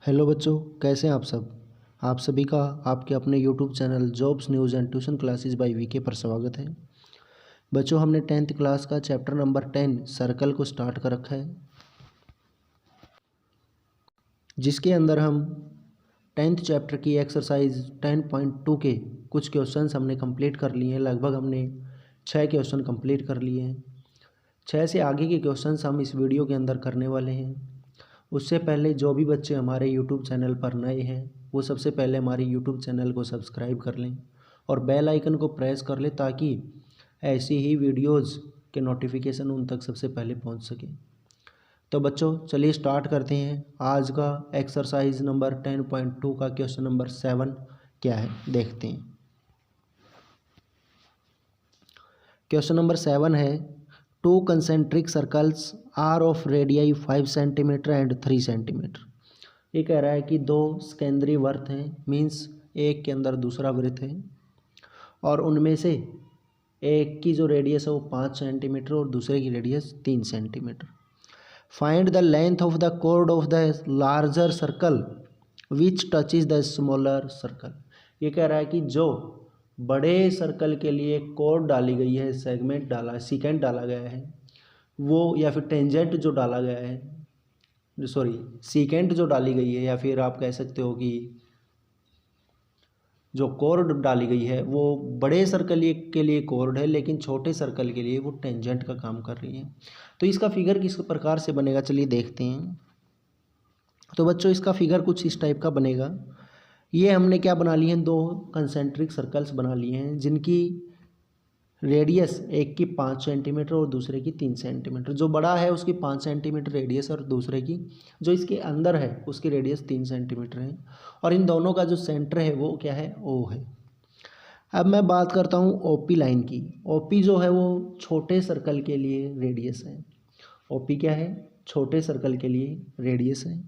Hello बच्चों, कैसे हैं आप सब। आप सभी का आपके अपने YouTube channel jobs news and tuition classes by VK पर स्वागत है। बच्चों, हमने 10th क्लास का चैप्टर नंबर 10 सर्कल को स्टार्ट कर रखा है, जिसके अंदर हम 10th चैप्टर की एक्सरसाइज 10.2 के कुछ क्वेश्चंस हमने कंप्लीट कर लिए हैं। लगभग हमने 6 क्वेश्चन कंप्लीट कर लिए हैं। 6 से आगे के क्वेश्चंस हम इस वीडियो के अंदर करने वाले हैं। उससे पहले जो भी बच्चे हमारे यूट्यूब चैनल पर नए हैं वो सबसे पहले हमारे यूट्यूब चैनल को सब्सक्राइब कर लें और बेल आइकन को प्रेस कर लें, ताकि ऐसी ही वीडियोज़ के नोटिफिकेशन उन तक सबसे पहले पहुंच सके। तो बच्चों, चलिए स्टार्ट करते हैं। आज का एक्सरसाइज नंबर 10.2 का क्वेश्चन नंबर 7 क्या है, देखते हैं। क्वेश्चन नंबर 7 है, 2 concentric circles are of radii 5 centimetre and 3 centimetre. ये कह रहा है कि 2 स्केंद्री वृत्त हैं, मीन्स एक के अंदर दूसरा वृत्त है, और उनमें से एक की जो रेडियस है वो 5 सेंटीमीटर और दूसरे की radius 3 centimetre. Find the length of the code of the larger circle which touches the smaller circle. ये कह रहा है कि जो बड़े सर्कल के लिए कोर्ड डाली गई है, सेगमेंट डाला, सीकेंट डाला गया है वो, या फिर टेंजेंट जो डाला गया है, सॉरी सीकेंट जो डाली गई है, या फिर आप कह सकते हो कि जो कोर्ड डाली गई है वो बड़े सर्कल के लिए कोर्ड है, लेकिन छोटे सर्कल के लिए वो टेंजेंट का काम कर रही है। तो इसका फिगर किस प्रकार से बनेगा, चलिए देखते हैं। तो बच्चों, इसका फिगर कुछ इस टाइप का बनेगा। ये हमने क्या बना लिए हैं, 2 कंसेंट्रिक सर्कल्स बना लिए हैं, जिनकी रेडियस एक की 5 सेंटीमीटर और दूसरे की 3 सेंटीमीटर। जो बड़ा है उसकी 5 सेंटीमीटर रेडियस और दूसरे की, जो इसके अंदर है, उसकी रेडियस 3 सेंटीमीटर है, और इन दोनों का जो सेंटर है वो क्या है, ओ है। अब मैं बात करता हूँ ओपी लाइन की। ओपी जो है वो छोटे सर्कल के लिए रेडियस है। ओपी क्या है, छोटे सर्कल के लिए रेडियस है।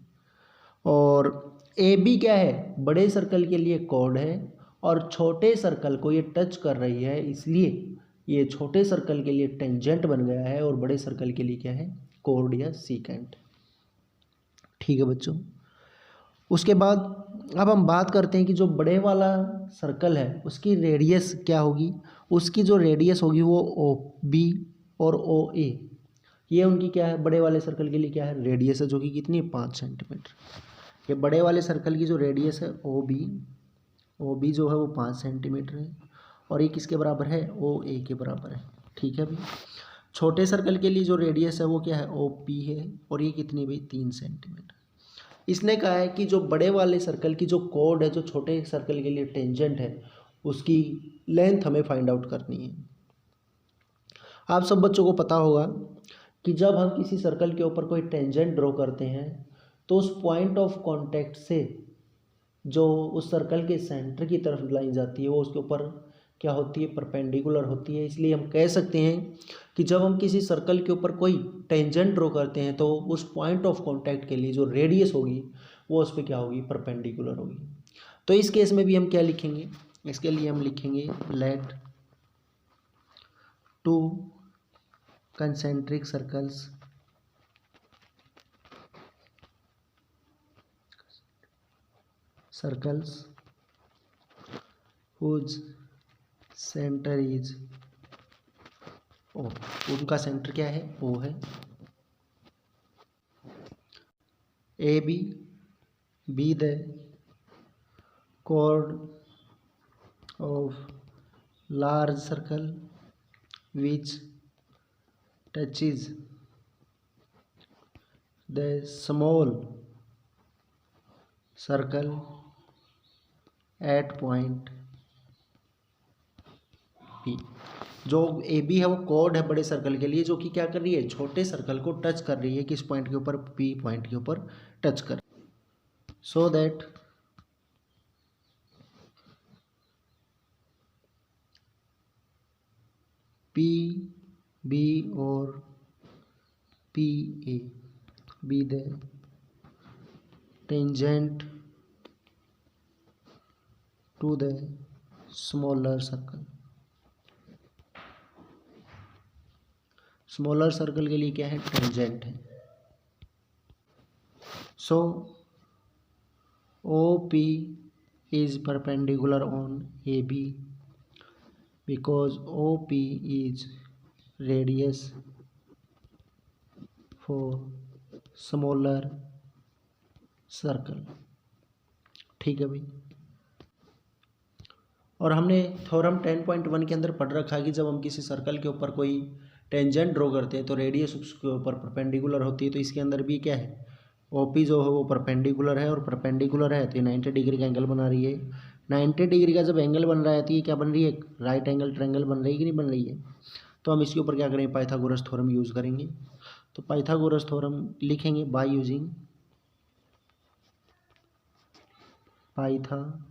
और ए बी क्या है, बड़े सर्कल के लिए कोड है, और छोटे सर्कल को ये टच कर रही है, इसलिए ये छोटे सर्कल के लिए टेंजेंट बन गया है, और बड़े सर्कल के लिए क्या है, कोड या सीकेंट। ठीक है बच्चों। उसके बाद अब हम बात करते हैं कि जो बड़े वाला सर्कल है उसकी रेडियस क्या होगी। उसकी जो रेडियस होगी वो ओ बी और ओ ए, ये उनकी क्या है, बड़े वाले सर्कल के लिए क्या है, रेडियस है, जो कि कितनी है, 5 सेंटीमीटर। ये बड़े वाले सर्कल की जो रेडियस है ओ बी जो है वो 5 सेंटीमीटर है, और ये किसके बराबर है, ओ ए के बराबर है। ठीक है भाई। छोटे सर्कल के लिए जो रेडियस है वो क्या है, ओ पी है, और ये कितनी भाई, 3 सेंटीमीटर। इसने कहा है कि जो बड़े वाले सर्कल की जो कोड है, जो छोटे सर्कल के लिए टेंजेंट है, उसकी लेंथ हमें फाइंड आउट करनी है। आप सब बच्चों को पता होगा कि जब हम किसी सर्कल के ऊपर कोई टेंजेंट ड्रॉ करते हैं तो उस पॉइंट ऑफ कांटेक्ट से जो उस सर्कल के सेंटर की तरफ लाइन जाती है वो उसके ऊपर क्या होती है, परपेंडिकुलर होती है। इसलिए हम कह सकते हैं कि जब हम किसी सर्कल के ऊपर कोई टेंजेंट ड्रॉ करते हैं तो उस पॉइंट ऑफ कांटेक्ट के लिए जो रेडियस होगी वो उस पर क्या होगी, परपेंडिकुलर होगी। तो इस केस में भी हम क्या लिखेंगे, इसके लिए हम लिखेंगे let 2 concentric circles whose center is O। उनका सेंटर क्या है, O है। A B the chord of large circle which touches the small circle at point P। जो ए बी है वो कोड है बड़े सर्कल के लिए, जो कि क्या कर रही है, छोटे सर्कल को टच कर रही है, किस पॉइंट के ऊपर, पी पॉइंट के ऊपर टच कर, सो दैट पी बी और P A B the tangent to the smaller circle. Smaller circle के लिए क्या है, टेंजेंट है। सो OP is perpendicular on AB because OP is radius for smaller circle। ठीक है भाई। और हमने थ्योरम 10.1 के अंदर पढ़ रखा है कि जब हम किसी सर्कल के ऊपर कोई टेंजेंट ड्रॉ करते हैं तो रेडियस उसके ऊपर परपेंडिकुलर होती है। तो इसके अंदर भी क्या है, ओपी जो है वो परपेंडिकुलर है, और परपेंडिकुलर है तो ये 90 डिग्री का एंगल बना रही है। 90 डिग्री का जब एंगल बन रहा है तो ये क्या बन रही है, राइट एंगल ट्रायंगल बन रही है कि नहीं बन रही है। तो हम इसके ऊपर क्या करेंगे, पाइथागोरस थ्योरम यूज़ करेंगे। तो पाइथागोरस थ्योरम लिखेंगे by using Pythagoras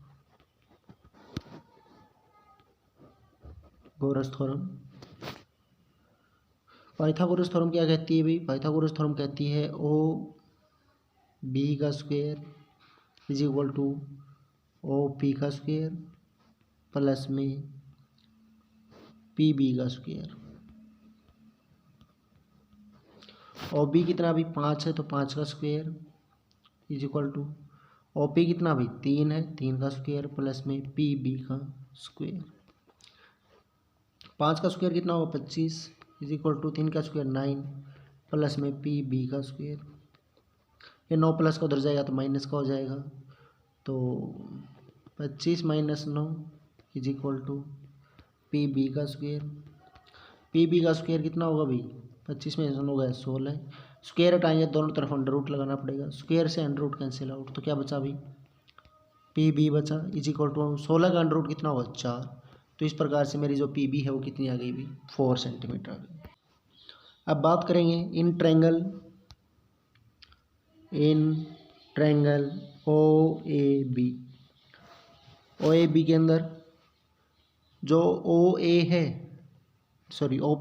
theorem. Pythagoras theorem क्या कहती है भाई, पाइथागोरस थ्योरम कहती है ओ बी का square is equal to O P का स्क्वायर प्लस में पी बी का स्क्वायर। ओ बी कितना भी 5 है तो 5 का square is equal to O P कितना भी 3 है, 3 का स्क्वायर प्लस में पी बी का स्क्वायर। 5 का स्क्वायर कितना होगा 25 इज इक्वल टू 3 का स्क्वायर 9 प्लस में पी बी का स्क्वायर। ये 9 प्लस का उधर जाएगा तो माइनस का हो जाएगा, तो 25 minus 9 is equal to P B का स्क्वायर। पी बी का स्क्वायर कितना होगा भाई, 25 में 9 होगा 16। स्क्वायर हटाएंगे दोनों तरफ अंडर रूट लगाना पड़ेगा, स्क्वायर से अंडर रूट कैंसिल आउट, तो क्या बचा भाई पी बी बचा इज इक्वल टू 16 का अंडर रूट कितना होगा 4। तो इस प्रकार से मेरी जो पी बी है वो कितनी आ गई भाई 4 सेंटीमीटर आ गई। अब बात करेंगे in triangle O A B के अंदर जो ओ ए है, sorry O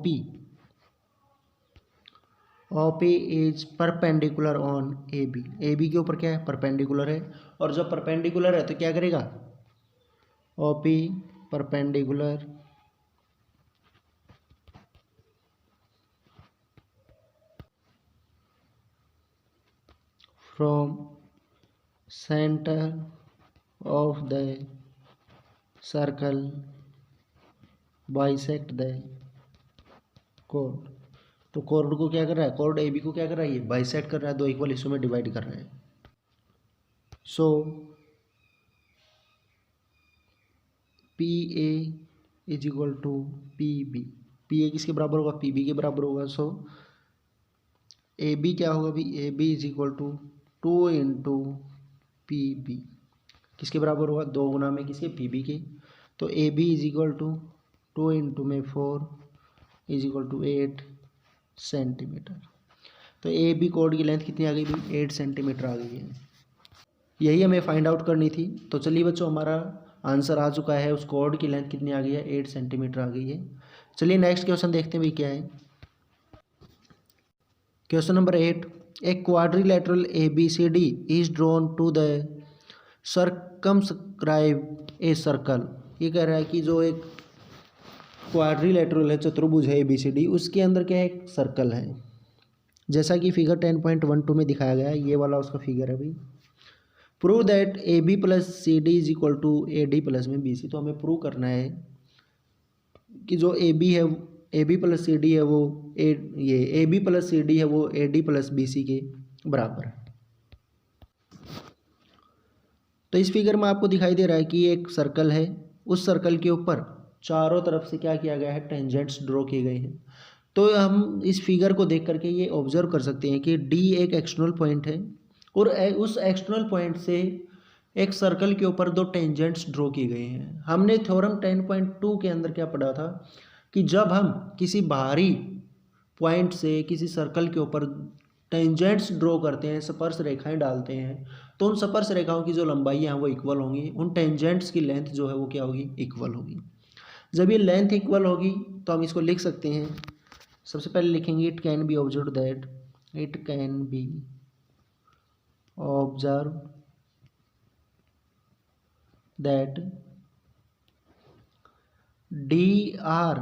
P is perpendicular on A B के ऊपर क्या है परपेंडिकुलर है, और जब परपेंडिकुलर है तो क्या करेगा O P perpendicular from centre of the circle bisect the कोड। तो कोड को क्या कर रहा है, कोड ए बी को क्या कर रहा है, ये बाइसेक्ट कर रहा है, दो इक्वल हिस्सों में डिवाइड कर रहा है। So P A is equal to P A किसके बराबर होगा, पी बी के बराबर होगा। सो ए बी क्या होगा भाई, A B is equal to 2 into P B, किसके बराबर होगा 2 गुना में किसके पी बी के। तो A B is equal to 2 into में 4 इज इक्वल टू 8 सेंटीमीटर। तो ए बी कोड की लेंथ कितनी आ गई भाई 8 सेंटीमीटर आ गई है। यही हमें फाइंड आउट करनी थी। तो चलिए बच्चों हमारा आंसर आ चुका है, उस कोड की लेंथ कितनी आ गई है 8 सेंटीमीटर आ गई है। चलिए नेक्स्ट क्वेश्चन देखते हैं भाई क्या है। Question number 8, a quadrilateral A B C D is drawn to the circumscribe a circle. ये कह रहा है कि जो एक क्वाड्रिलेटरल है, चतुर्भुज है ए बी सी डी, उसके अंदर क्या है एक सर्कल है, जैसा कि फिगर 10.12 में दिखाया गया है। ये वाला उसका फिगर है भाई। Prove that A B plus C D is equal to A D plus में बी सी। तो हमें प्रूव करना है कि जो ए बी है, A B plus C D है वो A B plus C D है वो A D plus B C के बराबर है। तो इस फिगर में आपको दिखाई दे रहा है कि एक सर्कल है, उस सर्कल के ऊपर चारों तरफ से क्या किया गया है टेंजेंट्स ड्रॉ किए गए हैं। तो हम इस फिगर को देख करके ये ऑब्जर्व कर सकते हैं कि डी एक एक्सटर्नल पॉइंट है, और उस एक्सटर्नल पॉइंट से एक सर्कल के ऊपर दो टेंजेंट्स ड्रॉ किए गए हैं। हमने थ्योरम 10.2 के अंदर क्या पढ़ा था कि जब हम किसी बाहरी पॉइंट से किसी सर्कल के ऊपर टेंजेंट्स ड्रॉ करते हैं, स्पर्श रेखाएं डालते हैं, तो उन स्पर्श रेखाओं की जो लंबाई है वो इक्वल होंगी, उन टेंजेंट्स की लेंथ जो है वो क्या होगी इक्वल होगी। जब ये लेंथ इक्वल होगी तो हम इसको लिख सकते हैं। सबसे पहले लिखेंगे it can be observe that D R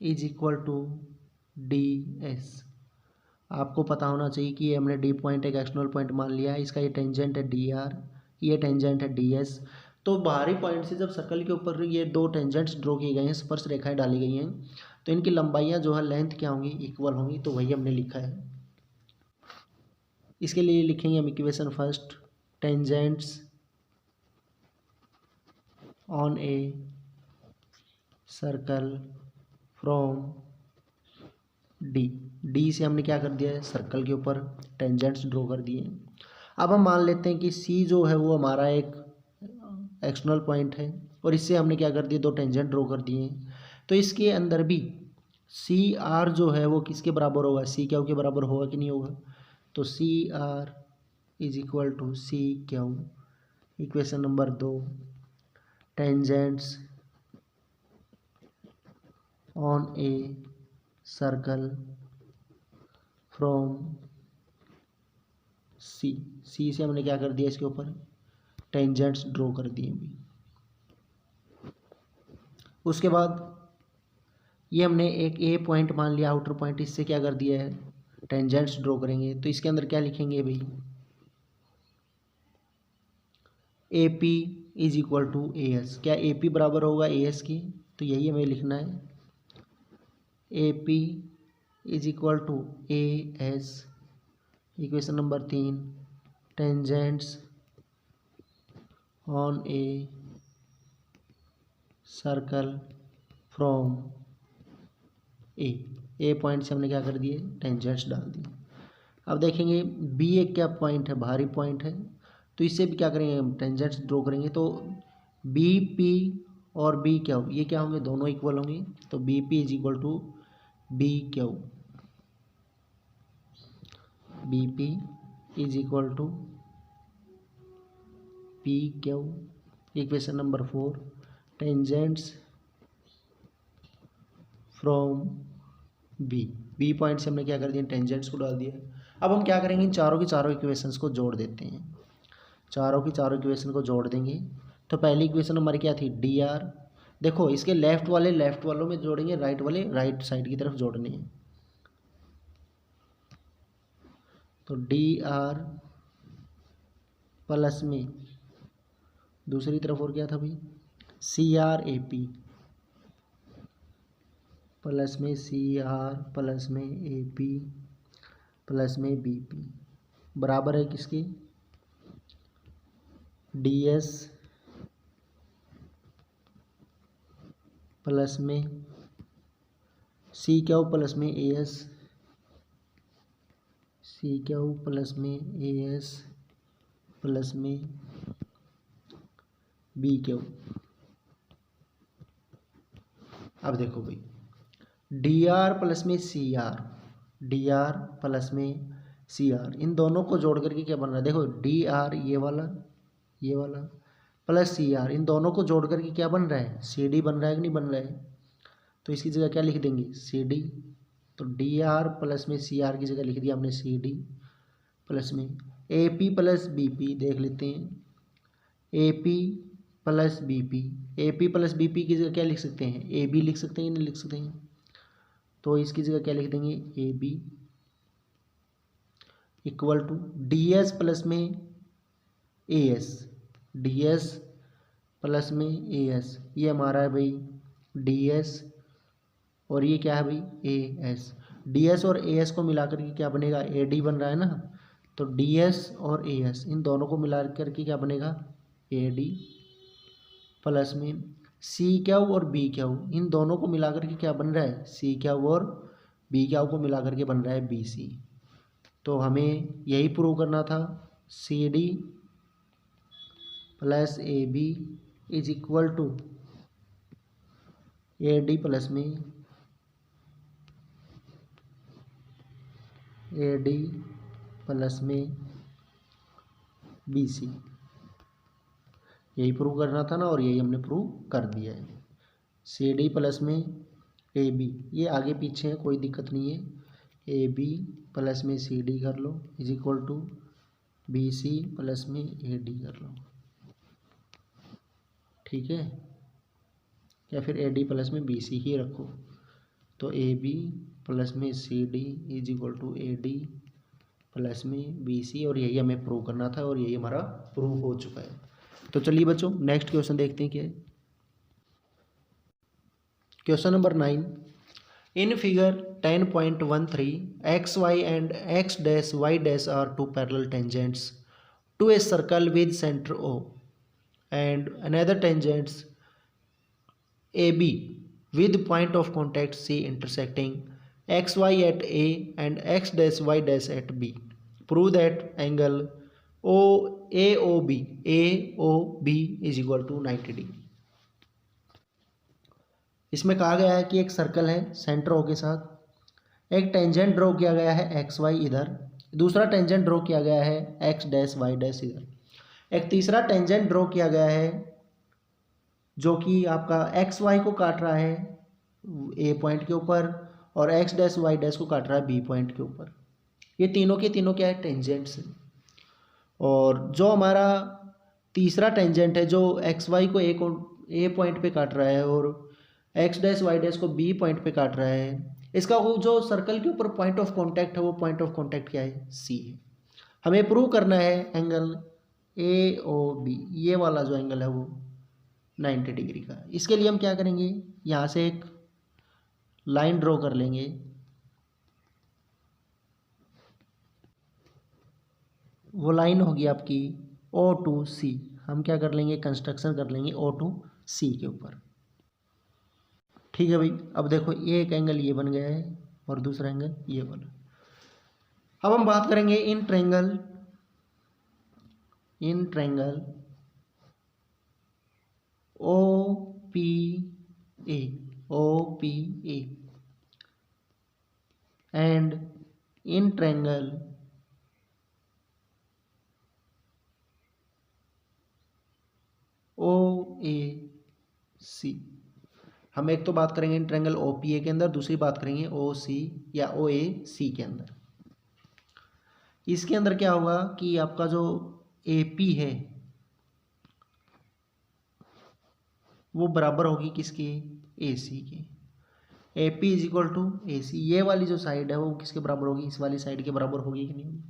is equal to D S. आपको पता होना चाहिए कि ये हमने डी पॉइंट एक एक्सटर्नल पॉइंट मान लिया है, इसका ये टेंजेंट है डी आर, ये टेंजेंट है डी एस। तो बाहरी पॉइंट से जब सर्कल के ऊपर ये दो टेंजेंट्स ड्रॉ किए गए हैं, स्पर्श रेखाएं डाली गई हैं, तो इनकी लंबाइयाँ जो है लेंथ क्या होंगी, इक्वल होंगी। तो वही हमने लिखा है। इसके लिए लिखेंगे हम equation first, tangents on a circle from D. D से हमने क्या कर दिया है, सर्कल के ऊपर टेंजेंट्स ड्रॉ कर दिए। अब हम मान लेते हैं कि सी जो है वो हमारा एक एक्सटर्नल पॉइंट है और इससे हमने क्या कर दिया, दो टेंजेंट ड्रॉ कर दिए हैं। तो इसके अंदर भी सी आर जो है वो किसके बराबर होगा, सी क्यू के बराबर होगा कि नहीं होगा। तो C R is equal to C Q. Equation number 2, tangents on a circle from C. C से हमने क्या कर दिया, इसके ऊपर टेंजेंट्स ड्रॉ कर दिए भी। उसके बाद ये हमने एक ए पॉइंट मान लिया, आउटर पॉइंट, इससे क्या कर दिया है, टेंजेंट्स ड्रॉ करेंगे। तो इसके अंदर क्या लिखेंगे भाई, A P is equal to A S. क्या ए पी बराबर होगा ए एस की, तो यही हमें लिखना है, A P is equal to A S. Equation number 3, tangents on a circle from a point से हमने क्या कर दिए, टेंजेंट्स डाल दिए। अब देखेंगे बी एक क्या पॉइंट है, बाहरी पॉइंट है, तो इससे भी क्या करेंगे हम, टेंजेंट्स ड्रॉ करेंगे। तो बी पी और बी क्या हो, ये क्या होंगे, दोनों इक्वल होंगे। तो B P is equal to B Q. B P is equal to P Q. Equation number 4, tangents from B point से हमने क्या कर दिया, टेंजेंट्स को डाल दिया। अब हम क्या करेंगे, इन चारों की चारों इक्वेशंस को जोड़ देते हैं। चारों की चारों इक्वेशन को जोड़ देंगे। तो पहली इक्वेशन हमारी क्या थी, डी आर। देखो इसके लेफ्ट वाले लेफ्ट वालों में जोड़ेंगे, राइट वाले राइट साइड की तरफ जोड़ने हैं। तो डी आर प्लस में दूसरी तरफ और क्या था भाई, C R A P plus में सी आर प्लस में ए पी प्लस में बी पी बराबर है किसकी, डी एस प्लस में सी क्यू प्लस में A S, C Q plus में ए एस प्लस में बी क्यू। अब देखो भाई, डी आर प्लस में C R, D R plus में सी आर, इन दोनों को जोड़ करके क्या बन रहा है, देखो डी आर ये वाला प्लस सी आर, इन दोनों को जोड़ करके क्या बन रहा है, सी डी बन रहा है कि नहीं बन रहा है। तो इसकी जगह क्या लिख देंगे, सी डी। तो डी आर प्लस में सी आर की जगह लिख दिया हमने सी डी प्लस में A P plus B P. देख लेते हैं, A P plus B P, A P plus B P की जगह क्या लिख सकते हैं, ए बी लिख सकते हैं, नहीं लिख सकते हैं। तो इसकी जगह क्या लिख देंगे, A B equal to D S plus में A S, D S plus में ए एस, ये हमारा है भाई डी एस और ये क्या है भाई ए एस। डी एस और ए एस को मिला करके क्या बनेगा, ए डी बन रहा है ना। तो डी एस और ए एस इन दोनों को मिला करके क्या बनेगा, ए डी प्लस में सी क्यू और बी क्यू, इन दोनों को मिला करके क्या बन रहा है, सी क्यू और बी क्यू को मिला करके बन रहा है बी सी। तो हमें यही प्रूव करना था, C D plus A B is equal to A D plus में ए डी प्लस में बी सी। यही प्रूव करना था ना, और यही हमने प्रूव कर दिया है। सी डी प्लस में ए बी, ये आगे पीछे है कोई दिक्कत नहीं है, ए बी प्लस में सी डी कर लो is equal to B C plus में ए डी कर लो, ठीक है। या फिर ए डी प्लस में बी सी ही रखो। तो ए बी प्लस में C D is equal to A D plus में BC, और यही हमें प्रूव करना था और यही हमारा प्रूव हो चुका है। तो चलिए बच्चों नेक्स्ट क्वेश्चन देखते हैं क्या है। Question number 9, in figure 10.13 XY and X dash Y dash are two parallel tangents to a circle with center O and another tangents AB with point of contact C intersecting XY at A and X dash Y dash at B. Prove that angle AOB is equal to 90 degree. इसमें कहा गया है कि एक circle है centre O के साथ, एक टेंजेंट ड्रॉ किया गया है XY इधर, दूसरा टेंजेंट ड्रॉ किया गया है X डैश Y डैश इधर, एक तीसरा टेंजेंट ड्रॉ किया गया है जो कि आपका XY को काट रहा है A पॉइंट के ऊपर और X डैश Y डैश को काट रहा है B पॉइंट के ऊपर। ये तीनों के तीनों क्या है, टेंजेंट्स हैं। और जो हमारा तीसरा टेंजेंट है जो XY को A पॉइंट पे काट रहा है और X डैश Y डैश को B पॉइंट पे काट रहा है, इसका वो जो सर्कल के ऊपर पॉइंट ऑफ कांटेक्ट है वो पॉइंट ऑफ कांटेक्ट क्या है, C है। हमें प्रूव करना है एंगल AOB, ये वाला जो एंगल है वो 90 डिग्री का। इसके लिए हम क्या करेंगे, यहाँ से एक लाइन ड्रॉ कर लेंगे, वो लाइन होगी आपकी O to C। हम क्या कर लेंगे, कंस्ट्रक्शन कर लेंगे O to C के ऊपर। ठीक है भाई, अब देखो ये एक एंगल ये बन गया है और दूसरा एंगल ये वाला। अब हम बात करेंगे in triangle OPA and in triangle OAC। हम एक तो बात करेंगे इन ट्रायंगल OPA के अंदर, दूसरी बात करेंगे OC या OAC के अंदर। इसके अंदर क्या होगा कि आपका जो AP है वो बराबर होगी किसके, AC के। AP is equal to AC। ये वाली जो साइड है वो किसके बराबर होगी, इस वाली साइड के बराबर होगी कि नहीं होगी,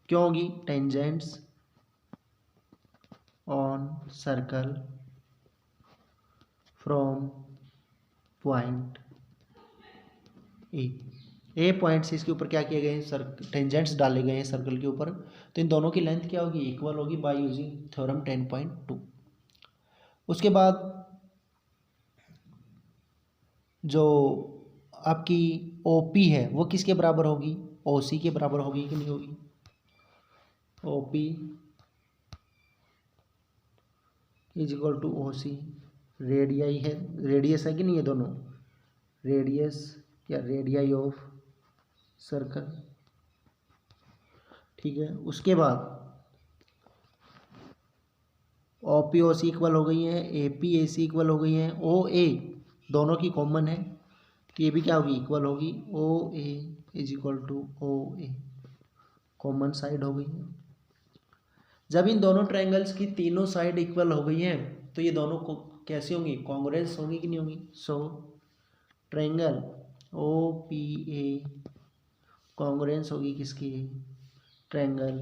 क्यों होगी, tangents on circle from point A point से इसके ऊपर क्या किए गए हैं, टेंजेंट्स डाले गए हैं सर्कल के ऊपर, तो इन दोनों की लेंथ क्या होगी, इक्वल होगी बाय यूजिंग थ्योरम 10.2। उसके बाद जो आपकी OP है वो किसके बराबर होगी, OC के बराबर होगी कि नहीं होगी। OP is equal to OC। Radii है, रेडियस है कि नहीं, ये दोनों रेडियस या रेडियाई ऑफ सर्कल। ठीक है, उसके बाद OP OC इक्वल हो गई हैं, AP AC इक्वल हो गई हैं, OA दोनों की कॉमन है तो ये भी क्या होगी, इक्वल होगी। OA is equal to OA, common side हो गई है। जब इन दोनों ट्रायंगल्स की तीनों साइड इक्वल हो गई हैं तो ये दोनों को कैसी होंगी, कॉन्ग्रुएंस होंगी कि नहीं होंगी। सो ट्रायंगल OPA कॉन्ग्रुएंस होगी किसकी, ट्रायंगल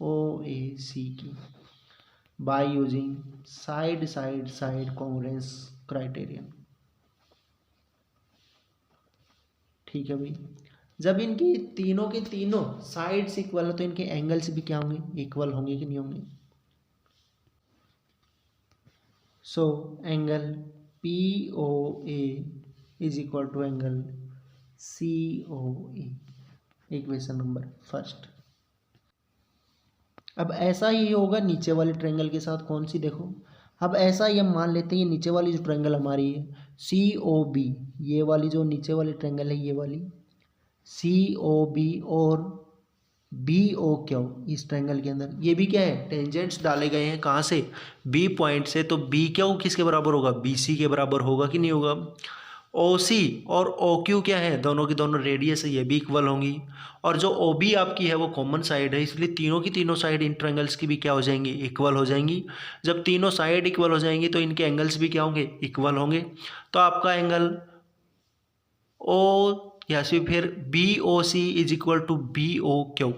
OAC की, bye using side side side congruence criterion. ठीक है भाई, जब इनकी तीनों के तीनों साइड्स इक्वल है तो इनके एंगल्स भी क्या होंगे, इक्वल होंगे कि नहीं होंगे। So angle POA is equal to angle COA, equation number first. अब ऐसा ही होगा नीचे वाले ट्रायंगल के साथ, कौन सी, देखो अब ऐसा ही हम मान लेते हैं ये नीचे वाली जो ट्रायंगल हमारी है COB, ये वाली जो नीचे वाली ट्रायंगल है ये वाली COB और BOQ इस ट्रायंगल के अंदर ये भी क्या है, टेंजेंट्स डाले गए हैं कहाँ से, B पॉइंट से, तो BQ किसके बराबर होगा, BC के बराबर होगा कि नहीं होगा। OC और OQ क्या है, दोनों की दोनों रेडियस है, ये भी इक्वल होंगी। और जो OB आपकी है वो कॉमन साइड है, इसलिए तीनों की तीनों साइड इन ट्रायंगल्स की भी क्या हो जाएंगी, इक्वल हो जाएंगी। जब तीनों साइड इक्वल हो जाएंगी तो इनके एंगल्स भी क्या होंगे, इक्वल होंगे। तो आपका एंगल O या फिर BOC is equal to BOQ,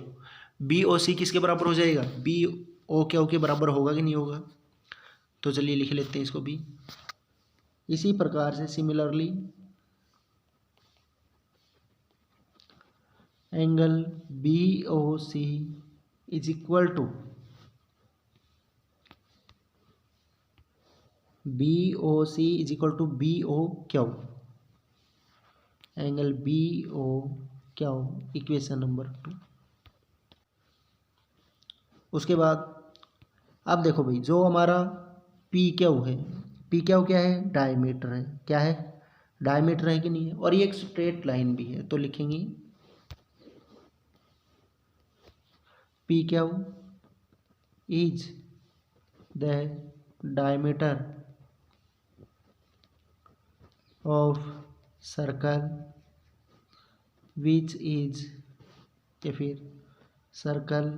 B O C किसके बराबर हो जाएगा, बी ओ क्यू के बराबर होगा कि नहीं होगा। तो चलिए लिख लेते हैं इसको भी। इसी प्रकार से similarly angle B O C is equal to B O C is equal to B O Q, angle B O Q, equation number 2। उसके बाद अब देखो भाई, जो हमारा पी क्यू है, पी क्यू क्या है, डायमीटर है, क्या है, डायमीटर है कि नहीं है, और ये एक स्ट्रेट लाइन भी है। तो लिखेंगे P Q is the diameter of circle which is, या फिर circle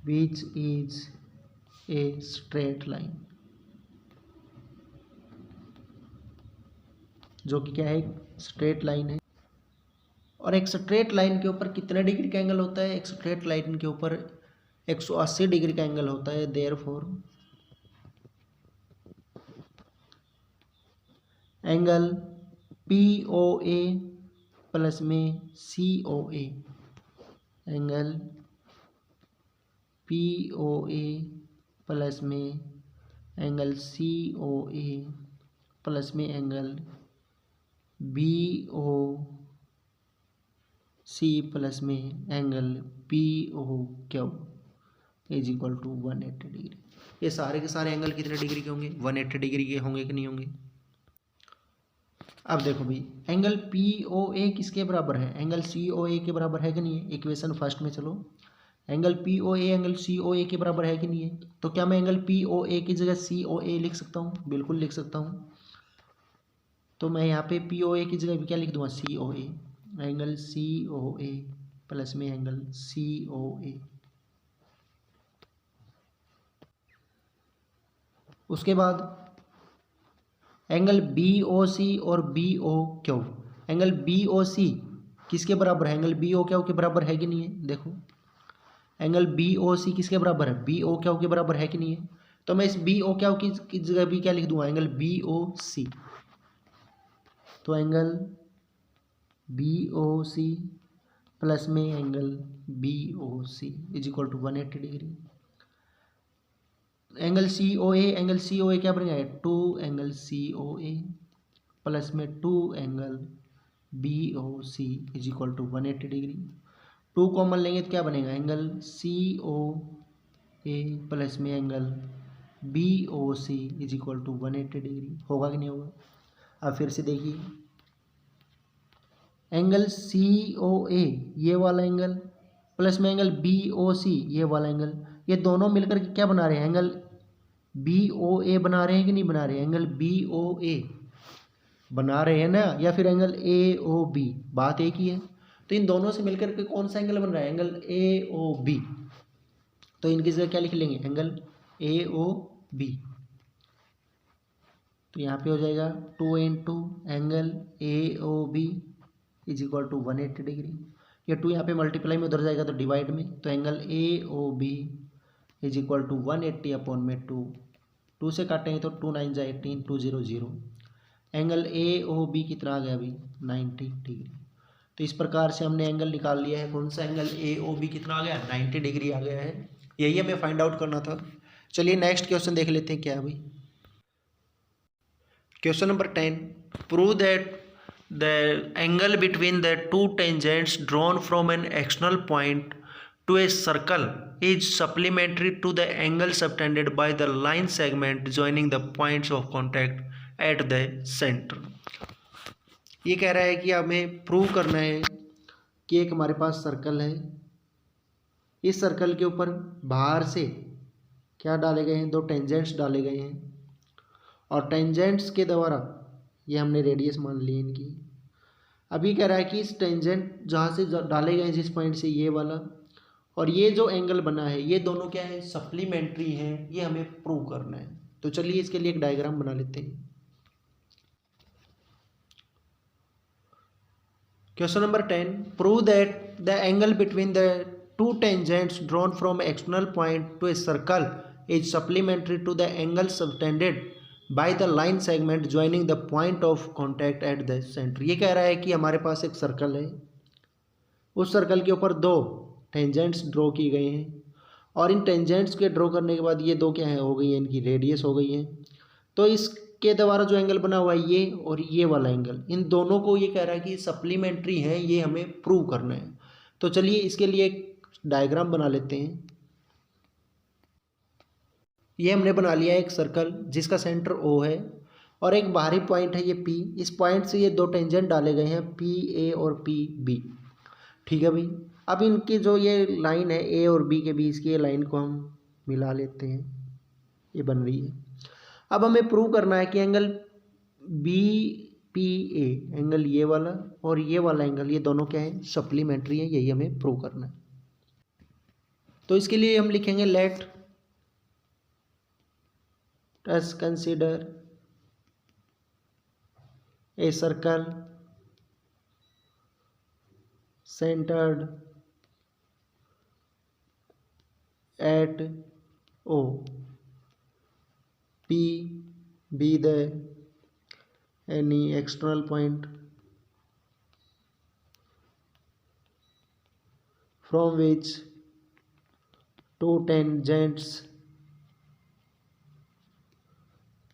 which is a straight line, जो कि क्या है, स्ट्रेट लाइन है। और एक स्ट्रेट लाइन के ऊपर कितने डिग्री का एंगल होता है, एक स्ट्रेट लाइन के ऊपर 180 डिग्री का एंगल होता है। Therefore angle P O A plus में C O A, angle P O A plus में angle C O A plus में angle B O C plus में angle P O Q is equal to 180 degree. ये सारे के सारे angle कितने degree के होंगे, 180 डिग्री के होंगे कि नहीं होंगे। अब देखो भाई, एंगल पी ओ ए किसके बराबर है, एंगल सी ओ ए के बराबर है कि नहीं है। इक्वेशन फर्स्ट में चलो, angle P O A angle C O A के बराबर है कि नहीं है। तो क्या मैं एंगल पी ओ ए की जगह सी ओ ए लिख सकता हूँ, बिल्कुल लिख सकता हूँ। तो मैं यहाँ पे पी ओ ए की जगह भी क्या लिख दूंगा, C O A, angle C O A plus में एंगल सी ओ ए। उसके बाद एंगल बी ओ सी और B O Q, angle B O C किसके बराबर है, एंगल बी ओ क्यू के बराबर है कि नहीं है। देखो एंगल बी ओ सी किसके बराबर है, बी ओ क्यू के बराबर है कि नहीं है। तो मैं इस बी ओ क्यू की जगह भी क्या लिख दूंगा, एंगल बी ओ सी। तो angle B O C plus में angle B O C is equal to 180 degree. Angle C O A, angle C O A क्या बन जाएगा, 2 angle C O A plus में 2 angle B O C is equal to 180 degree. 2 common लेंगे तो क्या बनेगा, angle C O A plus में angle B O C is equal to 180 degree. होगा कि नहीं होगा। अब फिर से देखिए, एंगल सी ओ ए ये वाला एंगल प्लस में एंगल बी ओ सी ये वाला एंगल, ये दोनों मिलकर के क्या बना रहे हैं, एंगल बी ओ ए बना रहे हैं कि नहीं बना रहे हैं, एंगल बी ओ ए बना रहे हैं ना, या फिर एंगल ए ओ बी, बात एक ही है। तो इन दोनों से मिलकर के कौन सा एंगल बन रहा है, एंगल ए ओ बी। तो इनकी जगह क्या लिख लेंगे, एंगल ए ओ बी। तो यहाँ पे हो जाएगा 2 into angle A O B is equal to 180 degree. ये 2 यहाँ पे मल्टीप्लाई में उधर जाएगा तो डिवाइड में, तो angle A O B is equal to 180 upon में 2 से काटेंगे तो 2 9 जा 18, 2 0 0। एंगल ए ओ बी कितना आ गया अभी, 90 डिग्री। तो इस प्रकार से हमने एंगल निकाल लिया है। कौन सा एंगल ए ओ बी कितना आ गया, 90 डिग्री आ गया है। यही हमें फाइंड आउट करना था। चलिए नेक्स्ट क्वेश्चन देख लेते हैं क्या है भाई। Question number 10, prove that the angle between the two tangents drawn from an external point to a circle is supplementary to the angle subtended by the line segment joining the points of contact at the center। ये कह रहा है कि हमें prove करना है कि एक हमारे पास सर्कल है, इस सर्कल के ऊपर बाहर से क्या डाले गए हैं, 2 टेंजेंट्स डाले गए हैं, और टेंजेंट्स के द्वारा ये हमने रेडियस मान ली इनकी। अभी कह रहा है कि इस टेंजेंट जहाँ से डाले गए जिस पॉइंट से, ये वाला और ये जो एंगल बना है, ये दोनों क्या है, सप्लीमेंट्री हैं। ये हमें प्रूव करना है। तो चलिए इसके लिए एक डायग्राम बना लेते हैं। Question number 10, prove that the angle between the two tangents drawn from external point to a circle is supplementary to the angle subtended by the line segment joining the point of contact at the centre. ये कह रहा है कि हमारे पास एक circle है, उस circle के ऊपर दो टेंजेंट्स ड्रॉ की गए हैं और इन टेंजेंट्स के ड्रॉ करने के बाद ये दो क्या है हो गई है, इनकी रेडियस हो गई है। तो इसके द्वारा जो एंगल बना हुआ है ये और ये वाला एंगल, इन दोनों को ये कह रहा है कि सप्लीमेंट्री है, ये हमें प्रूव करना है। तो चलिए इसके लिए एक डायग्राम बना लेते हैं। ये हमने बना लिया है एक सर्कल जिसका सेंटर ओ है और एक बाहरी पॉइंट है ये पी। इस पॉइंट से ये दो टेंजेंट डाले गए हैं पी ए और पी बी। ठीक है भाई, अब इनकी जो ये लाइन है ए और बी के बीच की, ये लाइन को हम मिला लेते हैं, ये बन रही है। अब हमें प्रूव करना है कि angle B P A, angle ये वाला और ये वाला एंगल, ये दोनों क्या है, सप्लीमेंट्री है, यही हमें प्रूव करना है। तो इसके लिए हम लिखेंगे let us consider a circle centered at O, P be the any external point from which two tangents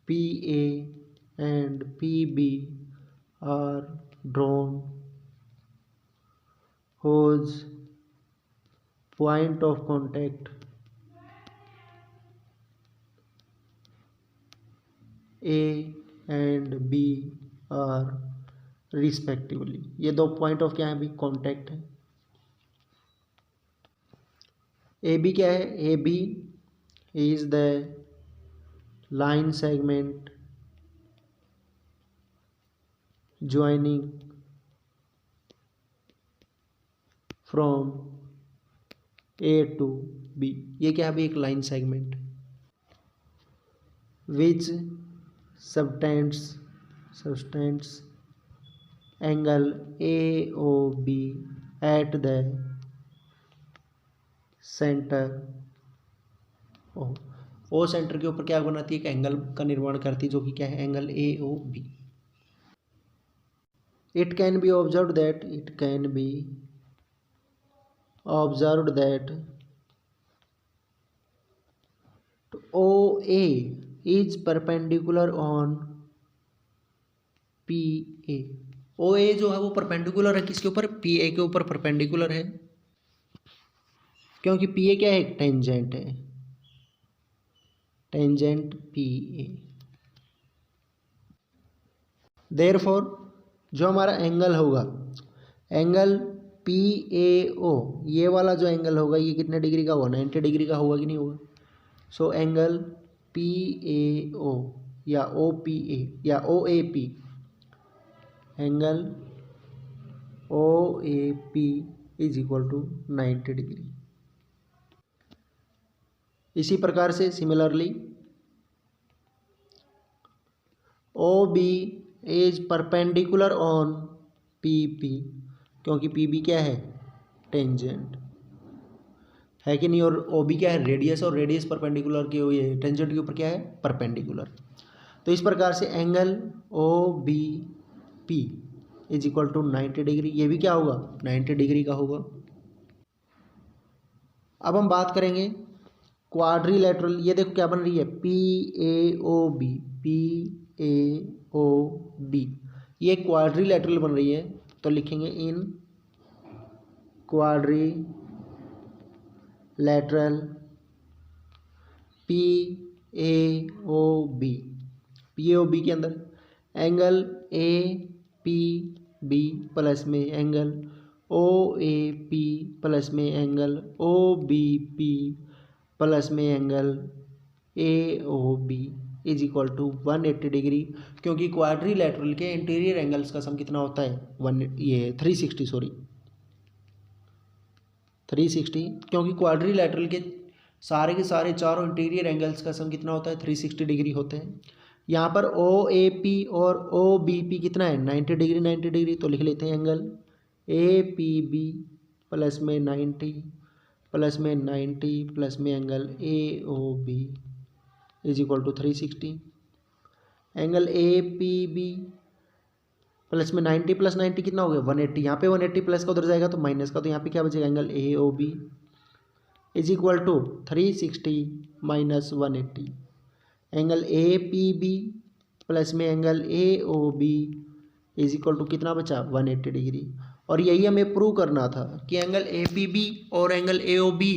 PA and PB are drawn, whose point of contact A and B are respectively। ये दो point of क्या है भी, contact है। A B क्या है, A B is the line segment joining from A to B. ये क्या है भाई, एक line segment which subtends angle A O B at the centre O centre के ऊपर क्या बनाती है, एक एंगल का निर्माण करती है जो कि क्या है, angle A O B. It can be observe that OA is perpendicular on PA। OA जो है वो परपेंडिकुलर है किसके ऊपर, PA के ऊपर परपेंडिकुलर है, क्योंकि PA क्या है, एक टेंजेंट है, टेंजेंट PA। देयरफॉर जो हमारा एंगल होगा, एंगल PAO, ये वाला जो एंगल होगा ये कितने डिग्री का होगा, 90 डिग्री का होगा कि नहीं होगा। सो एंगल PAO या OPA या OAP, angle OAP is equal to 90 degree. इसी प्रकार से similarly OB is perpendicular on PP, क्योंकि PB क्या है, टेंजेंट है कि नहीं, और OB क्या है, रेडियस, और रेडियस परपेंडिकुलर के ये टेंजेंट के ऊपर क्या है, परपेंडिकुलर। तो इस प्रकार से angle OBP is equal to 90 degree, ये भी क्या होगा, 90 डिग्री का होगा। अब हम बात करेंगे क्वाड्रिलेटरल। ये देखो क्या बन रही है, PAOB, PAOB, ये क्वाड्रिलेटरल बन रही है। तो लिखेंगे इन क्वाड्रिलेटरल PAOB, PAOB के अंदर एंगल APB प्लस में एंगल OAP प्लस में एंगल OBP प्लस में angle AOB is equal to 180 degree, क्योंकि क्वाड्रिलेटरल के इंटीरियर एंगल्स का सम कितना होता है, 360, क्योंकि क्वाड्रिलेटरल के सारे चारों इंटीरियर एंगल्स का सम कितना होता है, 360 डिग्री होते हैं। यहाँ पर OAP और OBP कितना है, 90 डिग्री 90 डिग्री। तो लिख लेते हैं angle A P B plus में 90 प्लस में 90 प्लस में angle A O B is equal to 360। Angle A P B plus में 90 प्लस 90 कितना हो गया 180। यहाँ पे 180 प्लस का उधर जाएगा तो माइनस का, तो यहाँ पे क्या बचेगा angle A O B is equal to 360 minus 180। Angle A P B plus में angle A O B is equal to कितना बचा 180 डिग्री। और यही हमें प्रूव करना था कि एंगल ए पी बी और एंगल ए ओ बी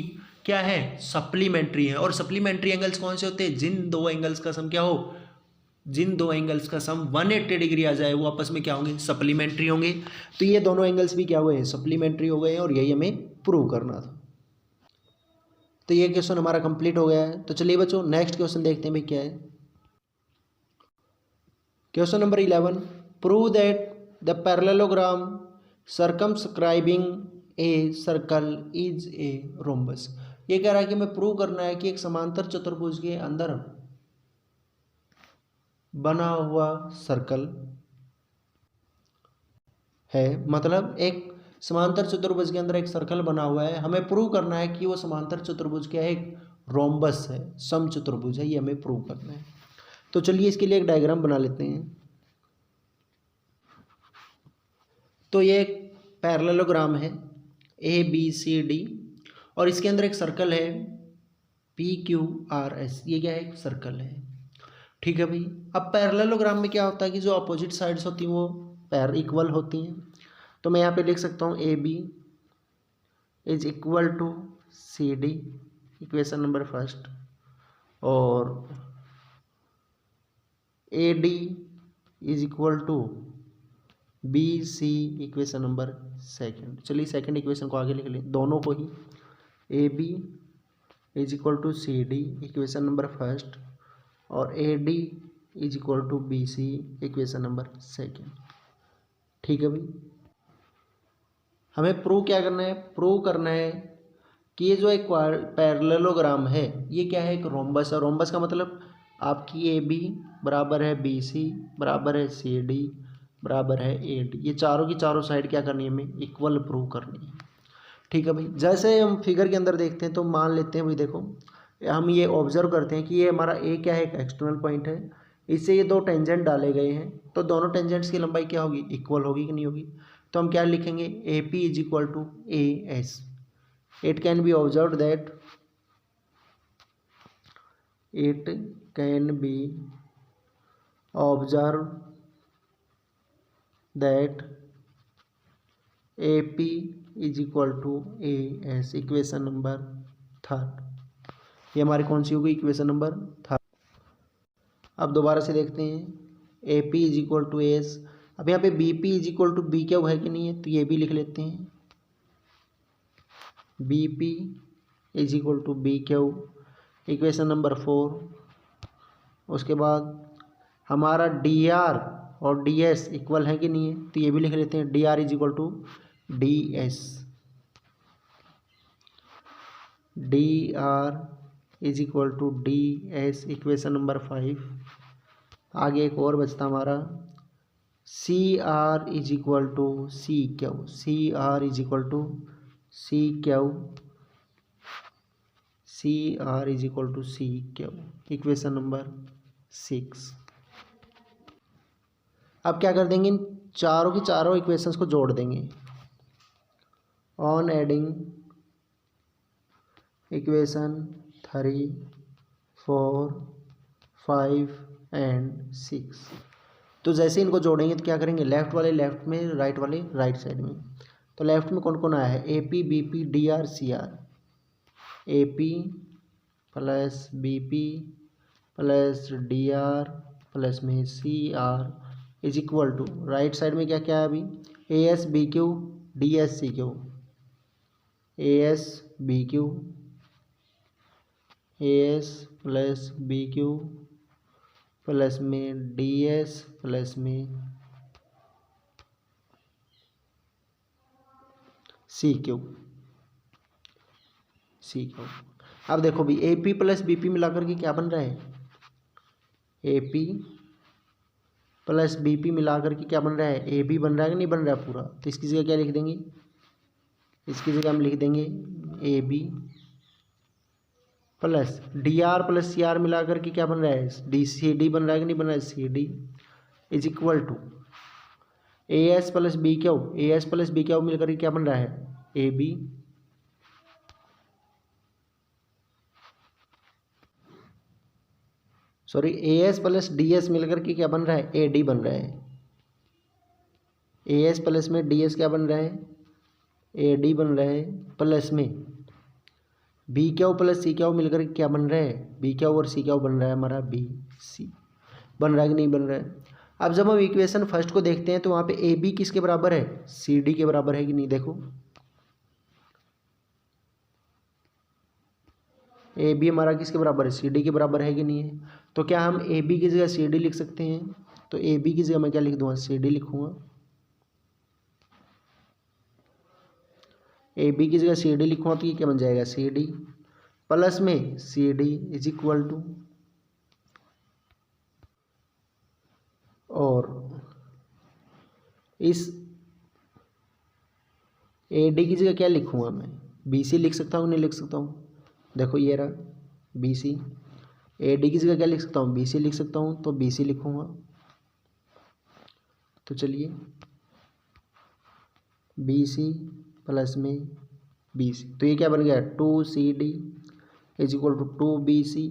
क्या है सप्लीमेंट्री है। और सप्लीमेंट्री एंगल्स कौन से होते हैं, जिन दो एंगल्स का सम क्या हो, जिन दो एंगल्स का सम 180 डिग्री आ जाए वो आपस में क्या होंगे सप्लीमेंट्री होंगे। तो ये दोनों एंगल्स भी क्या हुए हैं सप्लीमेंट्री हो गए हैं, और यही हमें प्रूव करना था। तो ये क्वेश्चन हमारा कंप्लीट हो गया है। तो चलिए बच्चों नेक्स्ट क्वेश्चन देखते हैं भाई क्या है। Question number 11, prove that the parallelogram circumscribing A circle is a rhombus. ये कह रहा है कि हमें प्रूव करना है कि एक समांतर चतुर्भुज के अंदर बना हुआ सर्कल है, मतलब एक समांतर चतुर्भुज के अंदर एक सर्कल बना हुआ है, हमें प्रूव करना है कि वो समांतर चतुर्भुज क्या है एक रोम्बस है, समचतुर्भुज है, ये हमें प्रूव करना है। तो चलिए इसके लिए एक डायग्राम बना लेते हैं। तो ये एक पैरेललोग्राम है ए बी सी डी, और इसके अंदर एक सर्कल है पी क्यू आर एस, ये क्या है एक सर्कल है। ठीक है भाई। अब पैरेललोग्राम में क्या होता है कि जो अपोजिट साइड्स होती हैं वो पैर इक्वल होती हैं। तो मैं यहाँ पे लिख सकता हूँ A B is equal to C D, equation number first, और A D is equal to B C, equation number second. चलिए सेकंड इक्वेशन को आगे लिख लें, दोनों को ही, A B is equal to C D, equation number first, और A D is equal to B C, equation number second. ठीक है भाई। हमें प्रूव क्या करना है, प्रूव करना है कि ये जो एक पैरेललोग्राम है ये क्या है एक रोम्बस है। रोम्बस का मतलब आपकी ए बी बराबर है बी सी बराबर है सी डी बराबर है ए डी, ये चारों की चारों साइड क्या करनी है हमें इक्वल प्रूव करनी है। ठीक है भाई। जैसे हम फिगर के अंदर देखते हैं तो मान लेते हैं भाई, देखो हम ये ऑब्जर्व करते हैं कि ये हमारा ए क्या है एक एक्सटर्नल पॉइंट है, इससे ये दो टेंजेंट डाले गए हैं, तो दोनों टेंजेंट्स की लंबाई क्या होगी इक्वल होगी कि नहीं होगी। तो हम क्या लिखेंगे A P is equal to A S. It can be observe that it can be observed that AP is equal to AS, equation number third. ये हमारी कौन सी होगी इक्वेशन नंबर थर्ड। अब दोबारा से देखते हैं AP is equal to AS। अब यहाँ पे BP is equal to B क्या है कि नहीं है, तो ये भी लिख लेते हैं BP is equal to B Q, equation number 4। उसके बाद हमारा डी आर और डी एस इक्वल है कि नहीं है, तो ये भी लिख लेते हैं D R is equal to D S, D R is equal to D S, equation number 5। आगे एक और बचता हमारा C R is equal to C Q, C R is equal to C Q, C R is equal to C Q, equation number 6। अब क्या कर देंगे इन चारों की चारों इक्वेशंस को जोड़ देंगे ऑन एडिंग इक्वेशन 3, 4, 5 एंड 6। तो जैसे इनको जोड़ेंगे तो क्या करेंगे लेफ्ट वाले लेफ्ट में, राइट वाले राइट साइड में। तो लेफ्ट में कौन कौन आया है A P B P D R C R, A P plus B P plus D R plus में C R is equal to right side में क्या क्या है अभी A S B Q D S C Q, A S B Q, A S plus B Q plus में D S plus में C Q, C Q. अब देखो भी A P plus B P मिलाकर के क्या बन रहा है A P plus B P मिला करके क्या बन रहा है, ए बी बन रहा है कि नहीं बन रहा है पूरा। तो इसकी जगह क्या लिख देंगे, इसकी जगह हम लिख देंगे A B plus D R plus C R मिला करके क्या बन रहा है, डी सी डी बन रहा है कि नहीं बन रहा है, C D is equal to A S plus B Q, A S plus B Q मिल करके क्या बन रहा है, A B sorry A S plus D S मिल करके क्या बन रहा है, ए डी बन रहा है। ए एस प्लस में डी एस क्या बन रहा है, ए डी बन रहा है। प्लस में B Q plus C Q मिलकर क्या बन रहा है, बी क्यू और सी क्यू बन रहा है हमारा बी सी। बन रहा है कि नहीं बन रहा है। अब जब हम इक्वेशन फर्स्ट को देखते हैं तो वहाँ पे ए बी किसके बराबर है, सी डी के बराबर है कि नहीं। देखो ए बी हमारा किसके बराबर है, सी डी के बराबर है कि नहीं है। तो क्या हम ए बी की जगह सी डी लिख सकते हैं। तो ए बी की जगह मैं क्या लिख दूँगा, सी डी लिखूँगा। ए बी की जगह सी डी लिखूँगा तो ये क्या बन जाएगा, सी डी प्लस में C D is equal to, और इस ए डी की जगह क्या लिखूँगा मैं, बी सी लिख सकता हूँ नहीं लिख सकता हूँ। देखो ये रहा बी सी, ए डी की जगह क्या लिख सकता हूँ, बी सी लिख सकता हूँ। तो बी सी लिखूँगा। तो चलिए बी सी प्लस में बी सी, तो ये क्या बन गया, two C D is equal to two B C.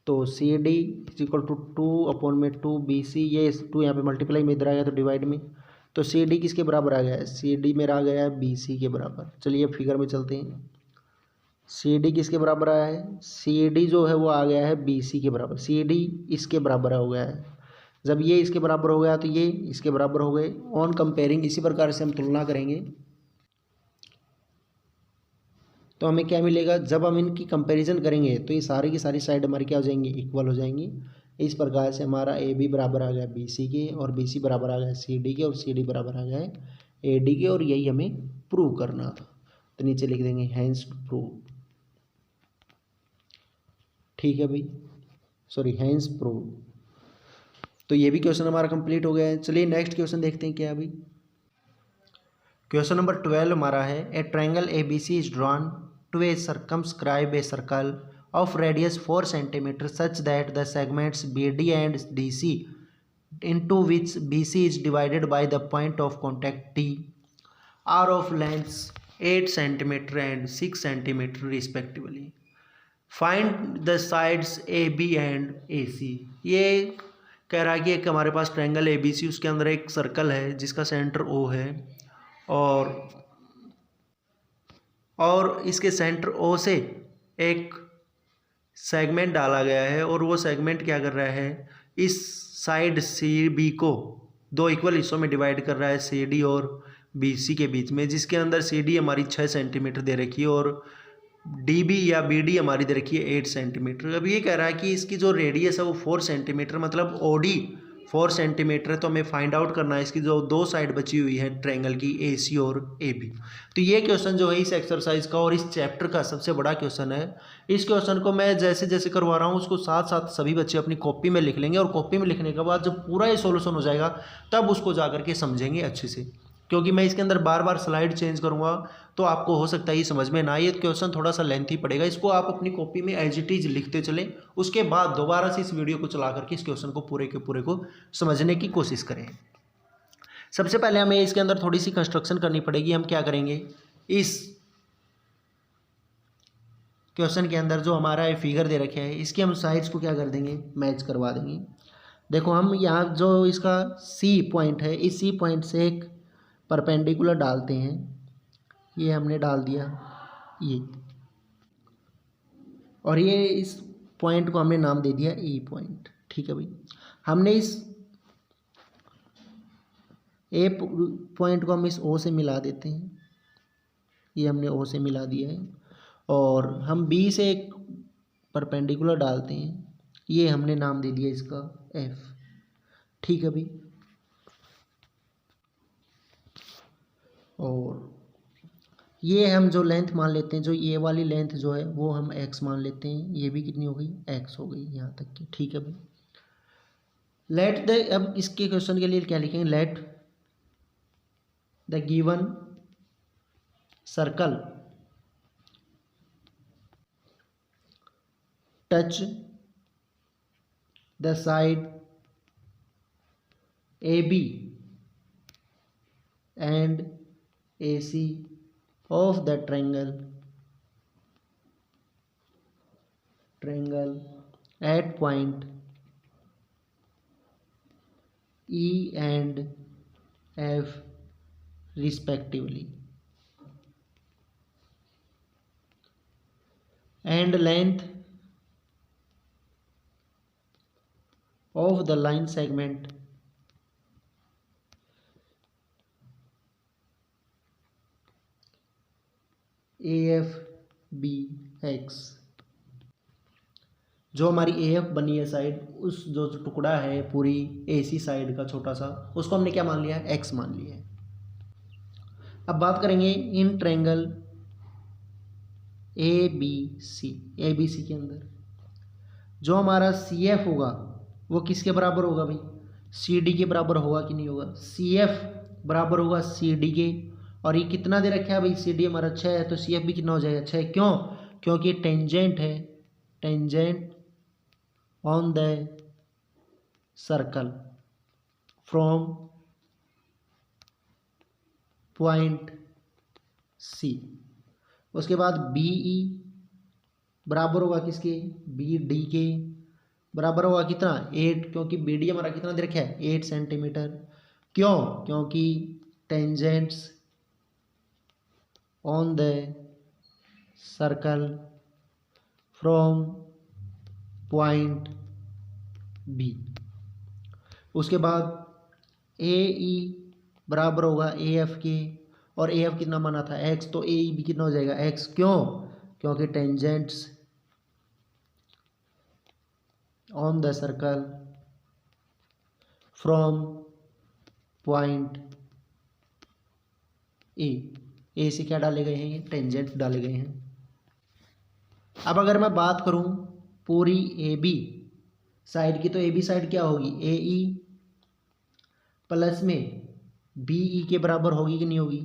तो C D is equal to two upon में टू बी सी, ये टू यहाँ पे मल्टीप्लाई में इधर आ गया तो डिवाइड में। तो सी डी किसके बराबर आ गया है, सी डी मेरा आ गया है बी सी के बराबर। चलिए फिगर में चलते हैं। सी डी किसके बराबर आया है, सी डी जो है वो आ गया है बी सी के बराबर। सी डी इसके बराबर हो गया है। जब ये इसके बराबर हो गया तो ये इसके बराबर हो गए। ऑन कंपेयरिंग इसी प्रकार से हम तुलना करेंगे तो हमें क्या मिलेगा, जब हम इनकी कंपैरिजन करेंगे तो ये सारी की सारी साइड हमारी क्या हो जाएंगी, इक्वल हो जाएंगी। इस प्रकार से हमारा ए बी बराबर आ गया बी सी के, और बी सी बराबर आ गया सी डी के, और सी डी बराबर आ गया ए डी के। और यही हमें प्रूव करना था। तो नीचे लिख देंगे हैंस प्रूव। ठीक है भाई, सॉरी हैंस प्रूव। तो ये भी क्वेश्चन हमारा कंप्लीट हो गया है। चलिए नेक्स्ट क्वेश्चन देखते हैं क्या है अभी। क्वेश्चन नंबर 12 हमारा है, a triangle A B C is drawn to a circumscribe a circle of radius 4 cm such that the segments BD and DC into which BC is divided by the point of contact D are of lengths 8 cm and 6 cm respectively. Find the sides AB and AC. ये कह रहा है कि एक हमारे पास triangle ABC, उसके अंदर एक सर्कल है जिसका सेंटर O है, और इसके सेंटर ओ से एक सेगमेंट डाला गया है, और वो सेगमेंट क्या कर रहा है, इस साइड सी बी को दो इक्वल हिस्सों में डिवाइड कर रहा है, सी डी और बी सी के बीच में, जिसके अंदर सी डी हमारी 6 सेंटीमीटर दे रखी है और डी बी या बी डी हमारी दे रखी है 8 सेंटीमीटर। अब ये कह रहा है कि इसकी जो रेडियस है वो 4 सेंटीमीटर, मतलब ओ डी 4 सेंटीमीटर है। तो हमें फाइंड आउट करना है इसकी जो दो साइड बची हुई है ट्रायंगल की, ए सी और ए बी। तो ये क्वेश्चन जो है इस एक्सरसाइज का और इस चैप्टर का सबसे बड़ा क्वेश्चन है। इस क्वेश्चन को मैं जैसे जैसे करवा रहा हूँ उसको साथ साथ सभी बच्चे अपनी कॉपी में लिख लेंगे, और कॉपी में लिखने के बाद जब पूरा ये सोल्यूशन हो जाएगा तब उसको जा करके समझेंगे अच्छे से, क्योंकि मैं इसके अंदर बार बार स्लाइड चेंज करूँगा तो आपको हो सकता है ये समझ में ना आए। क्वेश्चन थोड़ा सा लेंथी पड़ेगा, इसको आप अपनी कॉपी में एज इट इज लिखते चलें, उसके बाद दोबारा से इस वीडियो को चला करके इस क्वेश्चन को पूरे के पूरे को समझने की कोशिश करें। सबसे पहले हमें इसके अंदर थोड़ी सी कंस्ट्रक्शन करनी पड़ेगी। हम क्या करेंगे, इस क्वेश्चन के अंदर जो हमारा फिगर दे रखे है इसकी हम साइड्स को क्या कर देंगे, मैच करवा देंगे। देखो हम यहाँ जो इसका सी पॉइंट है, इस सी पॉइंट से एक परपेंडिकुलर डालते हैं, ये हमने डाल दिया ये, और ये इस पॉइंट को हमने नाम दे दिया ई पॉइंट। ठीक है भाई, हमने इस ए पॉइंट को हम इस ओ से मिला देते हैं, ये हमने ओ से मिला दिया है, और हम बी से एक परपेंडिकुलर डालते हैं, ये हमने नाम दे दिया इसका एफ। ठीक है भाई, और ये हम जो लेंथ मान लेते हैं, जो ये वाली लेंथ जो है वो हम एक्स मान लेते हैं, ये भी कितनी हो गई, एक्स हो गई यहाँ तक की। ठीक है भाई, लेट द, अब इसके क्वेश्चन के लिए क्या लिखेंगे, let the given circle touch the side AB and AC of the triangle at point E and F respectively, and length of the line segment AFBX, जो हमारी AF बनी है साइड, उस जो टुकड़ा है पूरी AC साइड का छोटा सा, उसको हमने क्या मान लिया है, X मान लिया है। अब बात करेंगे इन ट्रायंगल ABC के अंदर जो हमारा CF होगा वो किसके बराबर होगा भाई, CD के बराबर होगा कि नहीं होगा, CF बराबर होगा CD के, और ये कितना दे रखा है भाई, CD हमारा 6 है, तो CF भी कितना हो जाएगा 6, क्यों, क्योंकि टेंजेंट है, tangent on the circle from point C। उसके बाद BE बराबर होगा किसके, BD के बराबर होगा कितना 8, क्योंकि BD हमारा कितना दे रखा है 8 सेंटीमीटर, क्यों, क्योंकि tangents on the circle from point B। उसके बाद AE बराबर होगा AF के, और AF कितना माना था X, तो AE भी कितना हो जाएगा X, क्यों, क्योंकि tangents on the circle from point A से क्या डाले गए हैं, ये टेंजेंट डाले गए हैं। अब अगर मैं बात करूं पूरी AB साइड की, तो AB साइड क्या होगी, AE प्लस में BE के बराबर होगी कि नहीं होगी,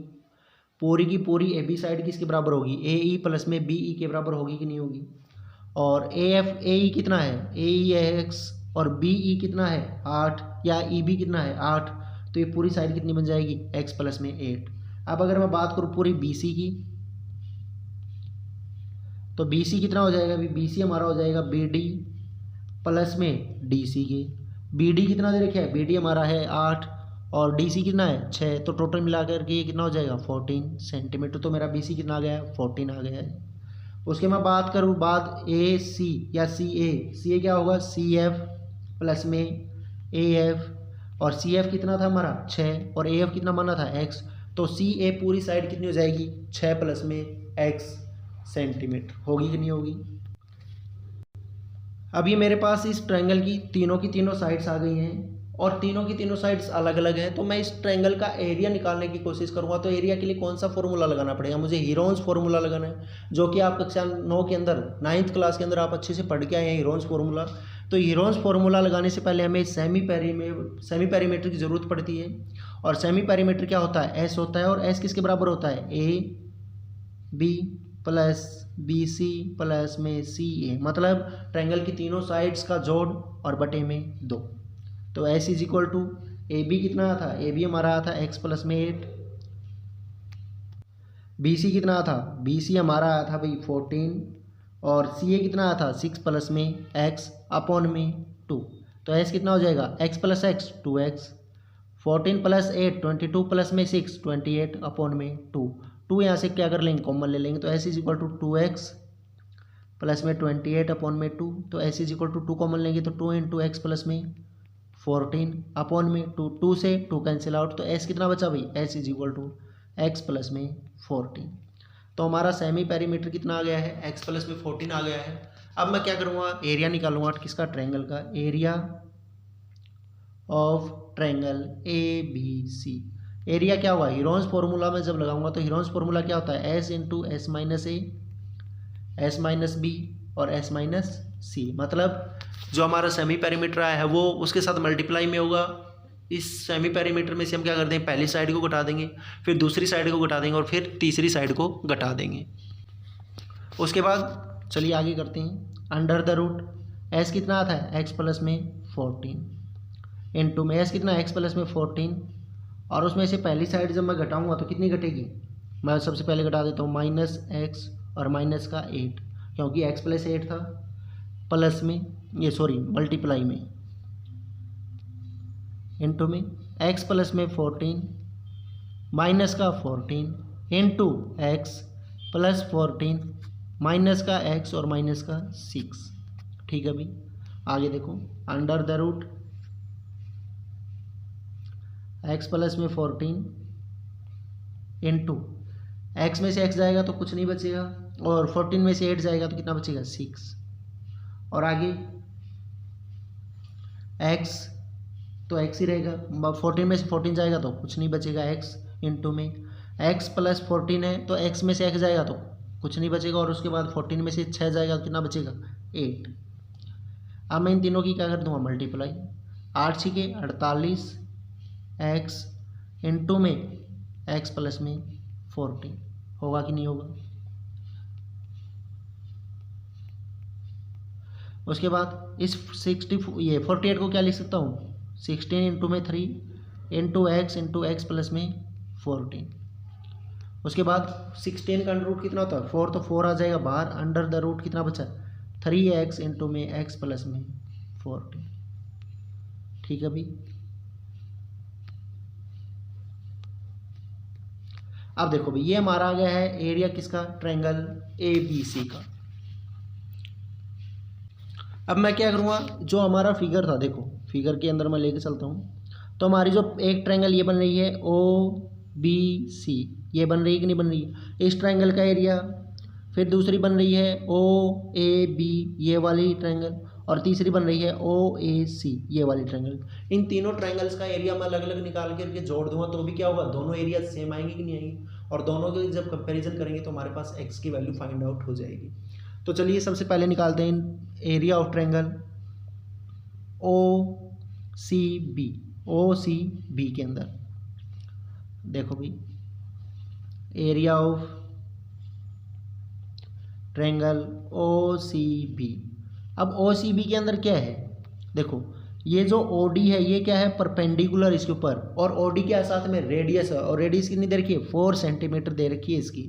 पूरी की पूरी AB साइड किसके बराबर होगी, AE प्लस में BE के बराबर होगी कि नहीं होगी। और AE कितना है, AE है X, और BE कितना है 8, या EB कितना है 8, तो ये पूरी साइड कितनी बन जाएगी X प्लस में 8। अब अगर मैं बात करूँ पूरी BC की, तो BC कितना हो जाएगा, अभी BC हमारा हो जाएगा BD प्लस में DC के, BD कितना दे रखा है, BD हमारा है 8 और DC कितना है 6, तो टोटल मिलाकर के ये कितना हो जाएगा 14 सेंटीमीटर, तो मेरा BC कितना आ गया है 14 आ गया है। उसके मैं बात करूँ बाद AC या CA क्या होगा CF प्लस में AF, और CF कितना था हमारा 6 और AF कितना माना था X, तो CA पूरी साइड कितनी हो जाएगी 6 प्लस में X सेंटीमीटर, होगी कि नहीं होगी। अब ये मेरे पास इस ट्रायंगल की तीनों साइड्स आ गई हैं, और तीनों की तीनों साइड्स अलग अलग हैं, तो मैं इस ट्रायंगल का एरिया निकालने की कोशिश करूंगा। तो एरिया के लिए कौन सा फॉर्मूला लगाना पड़ेगा, मुझे हीरोन्स फार्मूला लगाना है, जो कि आप कक्षा 9 के अंदर 9th क्लास के अंदर आप अच्छे से पढ़ के आए हैं हीरोन्स फार्मूला। तो हीरोन्स फार्मूला लगाने से पहले हमें सेमी पेरीमीटर की ज़रूरत पड़ती है, और सेमी पेरीमीटर क्या होता है S होता है, और S किसके बराबर होता है AB प्लस BC प्लस में CA, मतलब ट्रायंगल की तीनों साइड्स का जोड़ और बटे में 2। तो S is equal to AB कितना था, AB हमारा आया था X प्लस में 8, BC कितना था, BC हमारा आया था भाई 14, और CA कितना आया था 6 प्लस में X अपॉन में 2, तो S कितना हो जाएगा X plus X 2X, 14 plus 8 22 plus में 6 28 अपॉन में 2 यहाँ से क्या कर लेंगे कॉमन ले लेंगे, तो S is equal to 2X plus में 28 अपॉन में 2, तो S is equal to 2 common लेंगे तो 2 इंटू एक्स प्लस में 14 अपॉन में 2 से 2 कैंसिल आउट, तो S कितना बचा भाई S is equal to x plus में 14। तो हमारा सेमी पेरीमीटर कितना आ गया है x प्लस में 14 आ गया है। अब मैं क्या करूँगा एरिया निकालूंगा किसका, ट्रायंगल का, area of triangle ABC। Area क्या होगा, हीरोन्स फार्मूला में जब लगाऊंगा तो हीरोन्स फार्मूला क्या होता है S into S minus A S minus B और एस माइनस सी, मतलब जो हमारा सेमी पेरीमीटर आया है वो उसके साथ मल्टीप्लाई में होगा। इस सेमी पेरीमीटर में से हम क्या कर देंगे, पहली साइड को घटा देंगे, फिर दूसरी साइड को घटा देंगे और फिर तीसरी साइड को घटा देंगे। उसके बाद चलिए आगे करते हैं। अंडर द रूट एस कितना आता है, एक्स प्लस में 14 इनटू में एस कितना, एक्स प्लस में 14, और उसमें से पहली साइड जब मैं घटाऊंगा तो कितनी घटेगी, मैं सबसे पहले घटा देता हूँ माइनस एक्स और माइनस का 8, क्योंकि एक्स प्लस 8 था, प्लस में ये सॉरी मल्टीप्लाई में, इनटू में एक्स प्लस में 14 माइनस का 14 इनटू एक्स प्लस 14 माइनस का एक्स और माइनस का 6। ठीक है भाई, आगे देखो। Under the root x plus में 14 इनटू एक्स में से एक्स जाएगा तो कुछ नहीं बचेगा, और 14 में से 8 जाएगा तो कितना बचेगा, 6, और आगे एक्स तो एक्स ही रहेगा, 14 में से 14 जाएगा तो कुछ नहीं बचेगा, एक्स इनटू में एक्स प्लस 14 है तो एक्स में से एक्स जाएगा तो कुछ नहीं बचेगा, और उसके बाद 14 में से 6 जाएगा तो कितना बचेगा, 8। अब मैं इन तीनों की क्या कर दूंगा, मल्टीप्लाई, 8 6 के 48 एक्स इनटू में एक्स प्लस में 14, होगा कि नहीं होगा। उसके बाद इस 48 को क्या लिख सकता हूँ, 16 इंटू में 3 इंटू एक्स प्लस में 14। उसके बाद 16 का अंडर रूट कितना होता है, 4, तो 4 आ जाएगा बाहर, अंडर द रूट कितना बचा, 3x इंटू में एक्स प्लस में 14। ठीक है भाई, अब देखो भाई ये हमारा आ गया है एरिया किसका, ट्रायंगल ABC का। अब मैं क्या करूँगा, जो हमारा फिगर था, देखो फिगर के अंदर मैं लेके चलता हूँ, तो हमारी जो एक ट्रायंगल ये बन रही है OBC, ये बन रही है कि नहीं बन रही है, इस ट्रायंगल का एरिया, फिर दूसरी बन रही है OAB ये वाली ट्रायंगल, और तीसरी बन रही है OAC ये वाली ट्रायंगल। इन तीनों ट्रायंगल्स का एरिया मैं अलग अलग निकाल करके जोड़ दूंगा तो भी क्या होगा, दोनों एरिया सेम आएंगे कि नहीं आएंगे, और दोनों के जब कंपैरिजन करेंगे तो हमारे पास x की वैल्यू फाइंड आउट हो जाएगी। तो चलिए सबसे पहले निकालते हैं एरिया ऑफ ट्रायंगल OCB के अंदर। देखो भाई एरिया ऑफ ट्रायंगल OCB। अब OCB के अंदर क्या है, देखो ये जो OD है ये क्या है, परपेंडिकुलर इसके ऊपर, और OD के साथ में रेडियस है, और रेडियस कितनी दे रखी है, 4 सेंटीमीटर दे रखी है इसकी।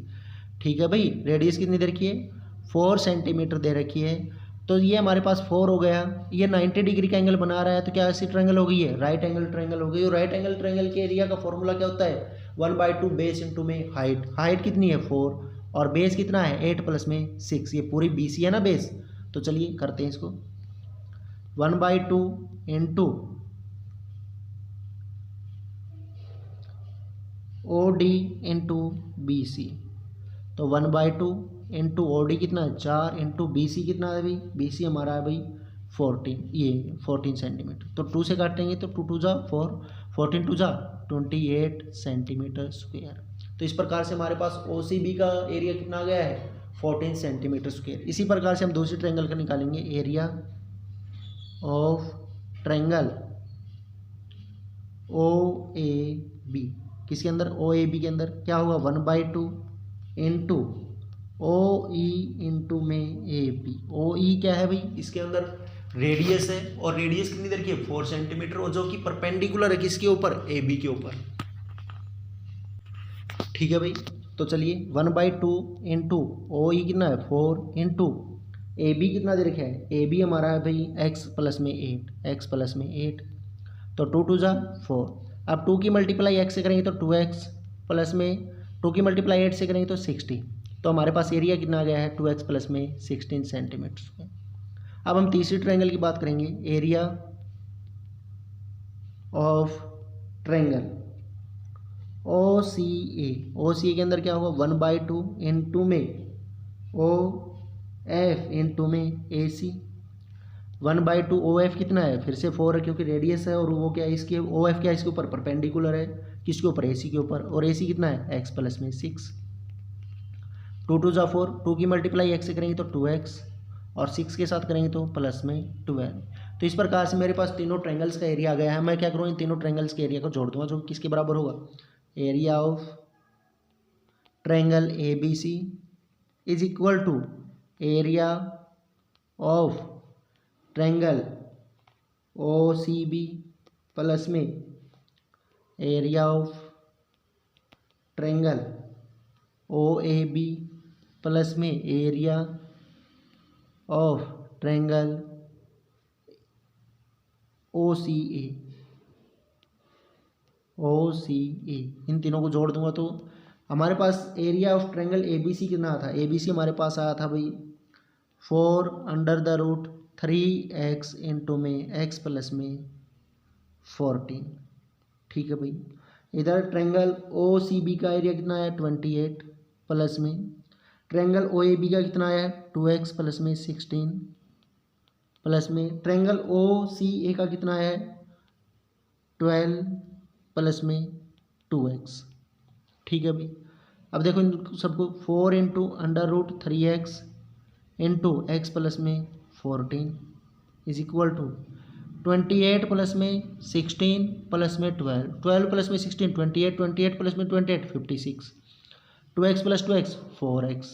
ठीक है भाई, रेडियस कितनी दे रखी है, 4 सेंटीमीटर दे रखी है, तो ये हमारे पास 4 हो गया। ये 90 डिग्री का एंगल बना रहा है, तो क्या ऐसी ट्रायंगल हो गई है, राइट एंगल ट्रायंगल हो गई। और राइट एंगल ट्रायंगल के एरिया का फॉर्मूला क्या होता है, 1/2 बेस इंटू में हाइट, हाइट कितनी है 4 और बेस कितना है 8 प्लस में 6, ये पूरी BC है ना बेस। तो चलिए करते हैं इसको, 1/2 इंटू OD इंटू BC, तो 1/2 इंटू OD कितना है 4 इंटू BC कितना है भाई, BC हमारा है भाई 14 सेंटीमीटर, तो 2 से काटेंगे तो 2 2 जा 4, 14 2 जा 28 सेंटीमीटर स्क्वायर। तो इस प्रकार से हमारे पास OCB का एरिया कितना आ गया है, 14 सेंटीमीटर स्क्वायर। इसी प्रकार से हम दूसरी ट्रायंगल का निकालेंगे, एरिया ऑफ ट्रायंगल OAB। किसके अंदर, OAB के अंदर क्या होगा, 1/2 इंटू OE इंटू में AB। OE क्या है भाई, इसके अंदर रेडियस है, और रेडियस कितनी देर की है 4 सेंटीमीटर, और जो कि परपेंडिकुलर है किसके ऊपर, AB के ऊपर। ठीक है भाई, तो चलिए 1/2 इंटू OE कितना है 4 इंटू AB कितना दे रखा है, AB हमारा है भाई x प्लस में 8, तो 2 2 जा 4। अब 2 की मल्टीप्लाई x से करेंगे तो 2x प्लस में 2 की मल्टीप्लाई 8 से करेंगे तो 60, तो हमारे पास एरिया कितना आ गया है 2x प्लस में 16 सेंटीमीटर। अब हम तीसरी ट्रायंगल की बात करेंगे, एरिया ऑफ ट्रायंगल OCA के अंदर क्या होगा, 1/2 इंटू में OF इंटू में AC। 1/2 OF कितना है, फिर से 4 है क्योंकि रेडियस है, और वो क्या है इसके OF क्या है इसके ऊपर परपेंडिकुलर है, किसके ऊपर, AC के ऊपर, और AC कितना है x प्लस में 6। 2 2 जा 4, 2 की मल्टीप्लाई x से करेंगे तो 2x, और 6 के साथ करेंगे तो प्लस में 12। तो इस प्रकार से मेरे पास तीनों ट्रायंगल्स का एरिया आ गया है। मैं क्या करूँ, इन तीनों ट्रायंगल्स के एरिया को जोड़ दूंगा, जो किसके बराबर होगा, area of triangle ABC is equal to area of triangle OCB plus में area of triangle OAB plus में एरिया ऑफ ट्रायंगल OCA। इन तीनों को जोड़ दूंगा तो हमारे पास एरिया ऑफ ट्रायंगल ABC कितना था, ABC हमारे पास आया था भाई 4√3x इंटू में x प्लस में 14। ठीक है भाई। इधर ट्रायंगल OCB का एरिया कितना है 28 प्लस में ट्रायंगल OAB का कितना है 2x प्लस में 16 प्लस में ट्रायंगल OCA का कितना है 12 प्लस में 2x। ठीक है भाई। अब देखो इन सबको 4 into √3x into x plus में 14 इज इक्वल टू 28 प्लस में 16 प्लस में 12, 12 प्लस में 16 28, 28 प्लस में 28 56, 2x प्लस 2x 4x।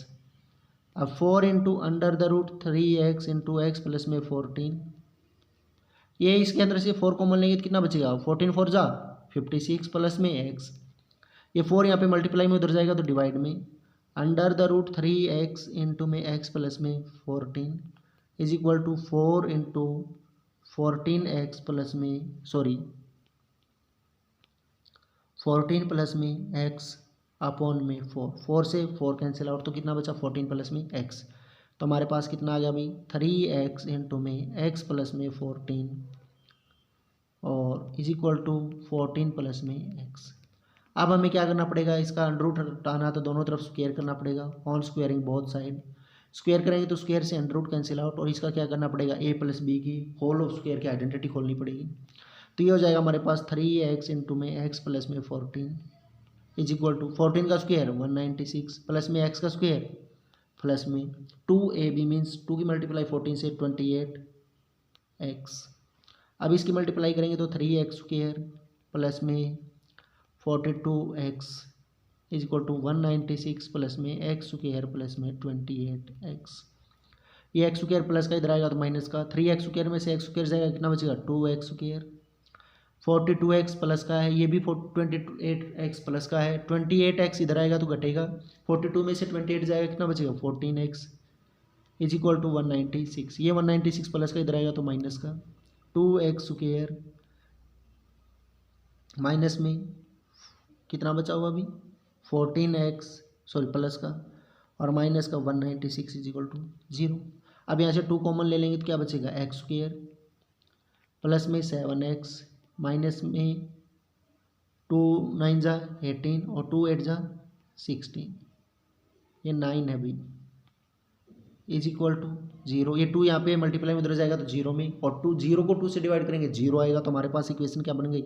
अब 4 into √3x into x plus में 14, ये इसके अंदर से 4 कॉमन लेंगे तो कितना बचेगा 14 4 जा 56 प्लस में x, ये 4 यहाँ पे मल्टीप्लाई में उधर जाएगा तो डिवाइड में √3x इंटू में x प्लस में 14 is equal to 4 into 14x plus में 14 प्लस में x अपॉन में 4 से 4 कैंसिल आउट तो कितना बचा 14 प्लस में x। तो हमारे पास कितना आ गया भाई 3x इंटू में x प्लस में 14 और इज इक्वल टू 14 प्लस में x। अब हमें क्या करना पड़ेगा, इसका अंडर रूट हटाना तो दोनों तरफ स्क्वायर करना पड़ेगा, on squaring both side. Square करेंगे तो स्क्वायर से अंडर रूट कैंसिल आउट और इसका क्या करना पड़ेगा a प्लस बी की होल ऑफ स्क्वायर की आइडेंटिटी खोलनी पड़ेगी। तो ये हो जाएगा हमारे पास 3x इंटू में x प्लस में 14 इज इक्वल टू 14 का स्क्वायर 196 प्लस में x का स्क्वायर प्लस में 2ab मीन्स 2 की मल्टीप्लाई 14 से 28x। अब इसकी मल्टीप्लाई करेंगे तो 3x स्क्वायर प्लस में 42x is equal to 196 plus में x स्क्वायर प्लस में 28x। ये x स्क्वायर प्लस का इधर आएगा तो माइनस का 3x स्क्वायर में से x स्क्वायर जाएगा कितना बचेगा 2x स्क्वायर 42x प्लस का है, ये भी 28x प्लस का है 28x इधर आएगा तो घटेगा 42 में से 28 जाएगा कितना बचेगा 14x इज इक्वल टू 196। ये 196 प्लस का इधर आएगा तो माइनस का 2x स्क्वायर माइनस में कितना बचा हुआ अभी 14x प्लस का और माइनस का 196 इज इक्वल टू 0। अब यहाँ से 2 कॉमन ले लेंगे तो क्या बचेगा x स्क्वायर प्लस में 7x माइनस में 2 9 जा 18 और 2 8 जा 16, ये 9 है भाई इज इक्वल टू 0। ये 2 यहाँ पे मल्टीप्लाई में उधर जाएगा तो 0 में और 0 को 2 से डिवाइड करेंगे 0 आएगा। तो हमारे पास इक्वेशन क्या बन गई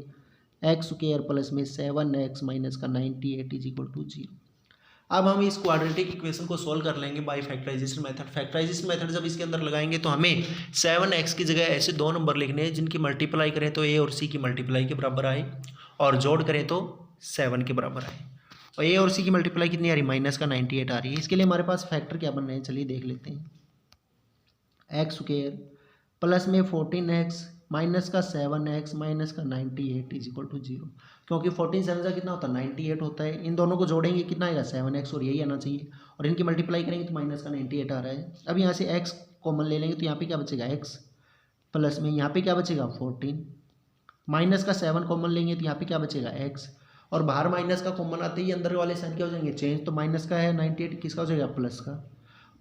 x स्क्वायर प्लस में 7x माइनस का 98 इज इक्वल टू 0। अब हम इस क्वाड्रेटिक इक्वेशन को सॉल्व कर लेंगे by factorisation method. Factorisation method जब इसके अंदर लगाएंगे तो हमें 7x की जगह ऐसे 2 नंबर लिखने हैं जिनकी मल्टीप्लाई करें तो a और c की मल्टीप्लाई के बराबर आए और जोड़ करें तो 7 के बराबर आए। और a और c की मल्टीप्लाई कितनी आ रही माइनस का 98 आ रही है। इसके लिए हमारे पास फैक्टर क्या बन रहे हैं चलिए देख लेते हैं। x स्क्वायर प्लस में 14x माइनस का 7x माइनस का 98 इज इक्वल टू 0, क्योंकि 14 7 का कितना होता है 98 होता है। इन दोनों को जोड़ेंगे कितना आएगा 7x और यही आना चाहिए और इनकी मल्टीप्लाई करेंगे तो माइनस का 98 आ रहा है। अब यहाँ से x कॉमन ले लेंगे तो यहाँ पे क्या बचेगा x प्लस में यहाँ पे क्या बचेगा 14 माइनस का 7 कॉमन लेंगे तो यहाँ पे क्या बचेगा x और बाहर माइनस का कॉमन आते ही अंदर वाले साइन क्या हो जाएंगे चेंज। तो माइनस का है 98 किसका हो जाएगा प्लस का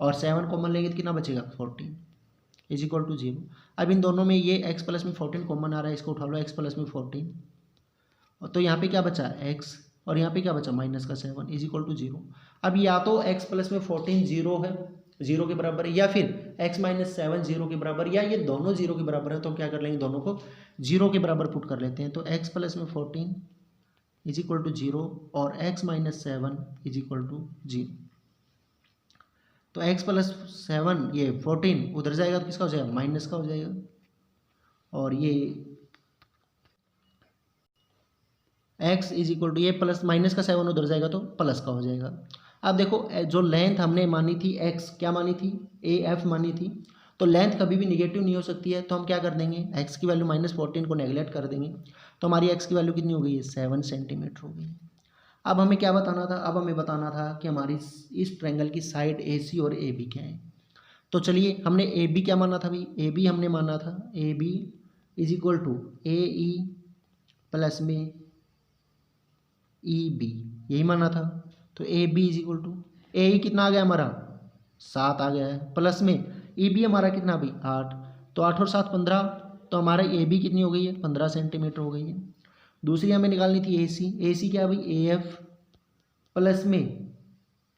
और 7 कॉमन लेंगे तो कितना बचेगा 14 इज इक्वल टू 0। अब इन दोनों में ये x प्लस में 14 कॉमन आ रहा है, इसको उठा लो x प्लस में 14 और तो यहाँ पे क्या बचा x और यहाँ पे क्या बचा माइनस का 7 इज इक्वल टू 0। अब या तो x प्लस में 14 0 है 0 के बराबर है या फिर x माइनस 7 0 के बराबर या ये दोनों 0 के बराबर है। तो हम क्या कर लेंगे दोनों को 0 के बराबर पुट कर लेते हैं। तो x प्लस में 14 इज इक्वल टू 0 और x minus 7 is equal to 0। तो x प्लस 7 ये 14 उधर जाएगा तो किसका हो जाएगा, माइनस का हो जाएगा, और ये x इज इक्वल टू ये प्लस माइनस का 7 उधर जाएगा तो प्लस का हो जाएगा। अब देखो जो लेंथ हमने मानी थी x क्या मानी थी, ए एफ मानी थी, तो लेंथ कभी भी निगेटिव नहीं हो सकती है, तो हम क्या कर देंगे, x की वैल्यू -14 को नेगलेक्ट कर देंगे, तो हमारी x की वैल्यू कितनी हो गई है, 7 सेंटीमीटर हो गई। अब हमें क्या बताना था, अब हमें बताना था कि हमारी इस ट्रायंगल की साइड AC और AB क्या है। तो चलिए हमने AB क्या माना था भाई, AB हमने माना था AB is equal to AE plus में EB, यही माना था। तो AB is equal to AE कितना आ गया हमारा 7 आ गया है, प्लस में EB हमारा कितना भाई 8, तो 8 और 7 15, तो हमारा AB कितनी हो गई है 15 सेंटीमीटर हो गई है। दूसरी हमें निकालनी थी AC क्या भाई AF प्लस में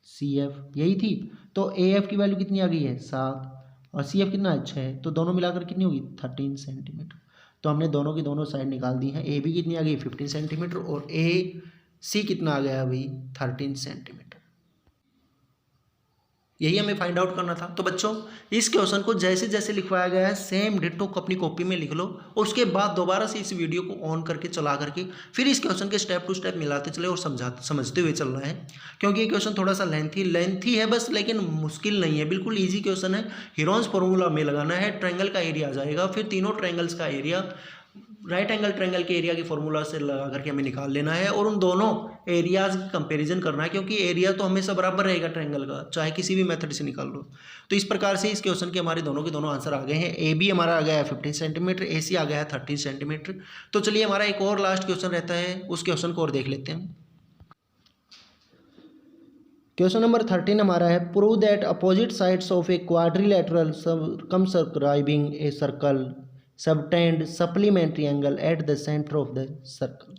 CF, यही थी। तो AF की वैल्यू कितनी आ गई है 7 और CF कितना है 6, तो दोनों मिलाकर कितनी होगी 13 सेंटीमीटर। तो हमने दोनों की दोनों साइड निकाल दी हैं, AB कितनी आ गई 15 सेंटीमीटर और AC कितना आ गया भाई 13 सेंटीमीटर। यही हमें फाइंड आउट करना था। तो बच्चों इस क्वेश्चन को जैसे जैसे लिखवाया गया है सेम डिट्टो को अपनी कॉपी में लिख लो, और उसके बाद दोबारा से इस वीडियो को ऑन करके चला करके फिर इस क्वेश्चन के स्टेप टू स्टेप मिलाते चले और समझते हुए चल रहा है, क्योंकि ये क्वेश्चन थोड़ा सा लेंथी है बस, लेकिन मुश्किल नहीं है, बिल्कुल ईजी क्वेश्चन है। हीरोन्स फॉर्मूला में लगाना है, ट्रायंगल का एरिया आ जाएगा, फिर तीनों ट्रायंगल्स का एरिया राइट एंगल ट्रायंगल के एरिया की फॉर्मूला से लगा करके हमें निकाल लेना है, और उन दोनों एरियाज की कंपैरिजन करना है, क्योंकि एरिया तो हमेशा बराबर रहेगा ट्रायंगल का, चाहे किसी भी मेथड से निकाल लो। तो इस प्रकार से इस क्वेश्चन के हमारे दोनों के दोनों आंसर आ गए हैं। AB हमारा आ गया है 15 सेंटीमीटर, AC आ गया है 13 सेंटीमीटर। तो चलिए हमारा एक और लास्ट क्वेश्चन रहता है, उस क्वेश्चन को और देख लेते हैं। क्वेश्चन नंबर 13 हमारा है, prove that opposite sides of a quadrilateral circumscribing a circle subtend supplementary angle eight the centre of the circle.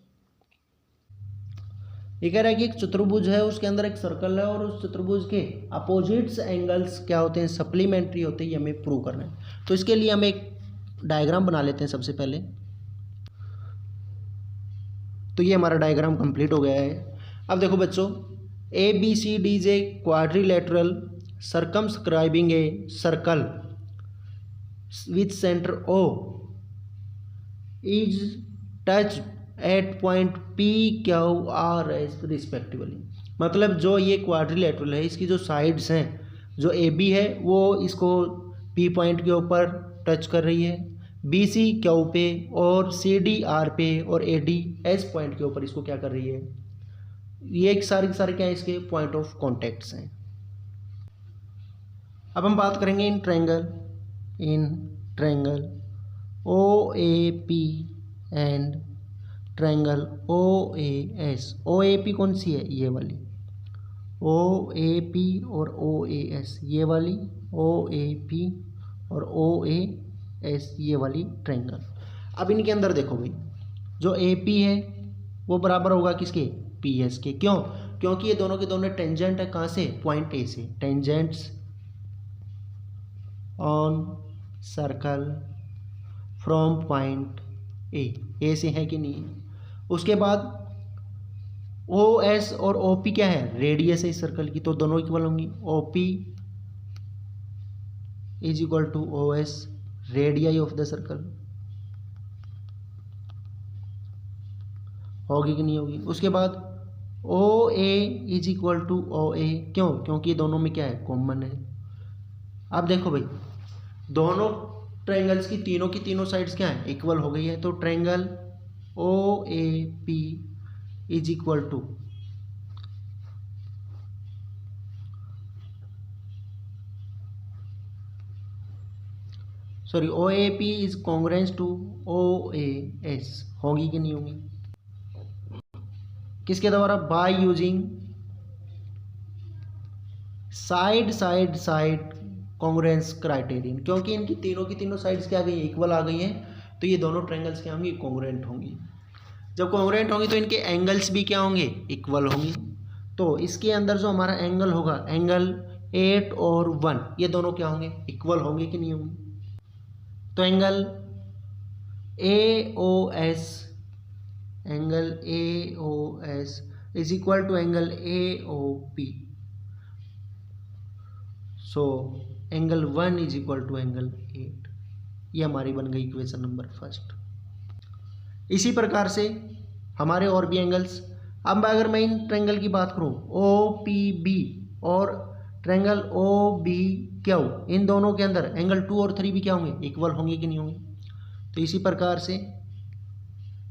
ये कह रहा है कि एक चतुर्भुज है, उसके अंदर एक सर्कल है, और उस चतुर्भुज के अपोजिट्स एंगल्स क्या होते हैं, सप्लीमेंट्री होते हैं, ये हमें प्रूव करना है। तो इसके लिए हम एक डायग्राम बना लेते हैं सबसे पहले। तो ये हमारा डायग्राम कंप्लीट हो गया है। अब देखो बच्चों, ABCD is a quadrilateral circumscribing a circle with center O is touched at point P, Q, R S respectively। मतलब जो ये क्वाड्रिलेटरल है, इसकी जो साइड्स हैं, जो AB है वो इसको P पॉइंट के ऊपर टच कर रही है, BC Q पे और CD R पे और AD S पॉइंट के ऊपर इसको क्या कर रही है, ये सारे क्या है इसके पॉइंट ऑफ कॉन्टेक्ट्स हैं। अब हम बात करेंगे in triangle OAP and triangle OAS। OAP कौन सी है, ये वाली OAP, और OAS ये वाली OAP और OAS ये वाली ट्रायंगल। अब इनके अंदर देखो भाई, जो AP है वो बराबर होगा किसके, PS के। क्यों, क्योंकि ये दोनों के दोनों टेंजेंट है, कहाँ से, पॉइंट A से। Tangents on circle from point A से है कि नहीं। उसके बाद OS और OP क्या है, रेडियस है इस सर्कल की, तो दोनों इक्वल होंगी। OP is equal to OS radii of the circle, होगी कि नहीं होगी। उसके बाद OA is equal to OA, क्यों, क्योंकि दोनों में क्या है, कॉमन है। अब देखो भाई, दोनों ट्रायंगल्स की तीनों साइड्स क्या है, इक्वल हो गई है। तो triangle OAP is equal to OAP is congruence to OAS, होगी कि नहीं होगी, किसके द्वारा, by using side congruence criterion, क्योंकि इनकी की तीनों साइड्स क्या आ गई, इक्वल आ गई हैं, तो ये दोनों ट्रायंगल्स क्या होंगी, कॉन्ग्रुएंट होंगी। जब कॉन्ग्रुएंट होंगी तो इनके एंगल्स भी क्या होंगे, इक्वल होंगे। तो इसके अंदर जो हमारा एंगल होगा, एंगल 8 और 1, ये दोनों क्या होंगे, इक्वल होंगे कि नहीं होंगे। तो angle AOS is equal to angle AOP। So angle 1 is equal to angle 8। ये हमारी बन गई इक्वेशन नंबर फर्स्ट। इसी प्रकार से हमारे और भी एंगल्स, अब अगर मैं इन ट्रायंगल की बात करूं ओ पी बी और ट्रायंगल ओ बी क्यू, इन दोनों के अंदर एंगल 2 और 3 भी क्या होंगे, इक्वल होंगे कि नहीं होंगे। तो इसी प्रकार से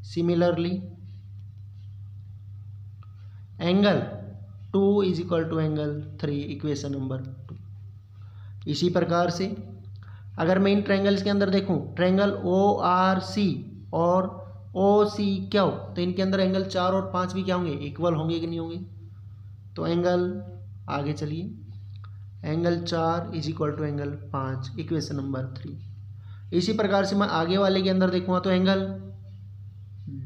similarly angle 2 is equal to angle 3, equation number 2। इसी प्रकार से अगर मैं इन ट्रायंगल्स के अंदर देखूं ट्रायंगल ओ आर सी और ओ सी क्यू, तो इनके अंदर एंगल 4 और 5 भी क्या होंगे, इक्वल होंगे कि नहीं होंगे। तो एंगल, आगे चलिए, angle 4 is equal to angle 5, equation number 3। इसी प्रकार से मैं आगे वाले के अंदर देखूँगा तो एंगल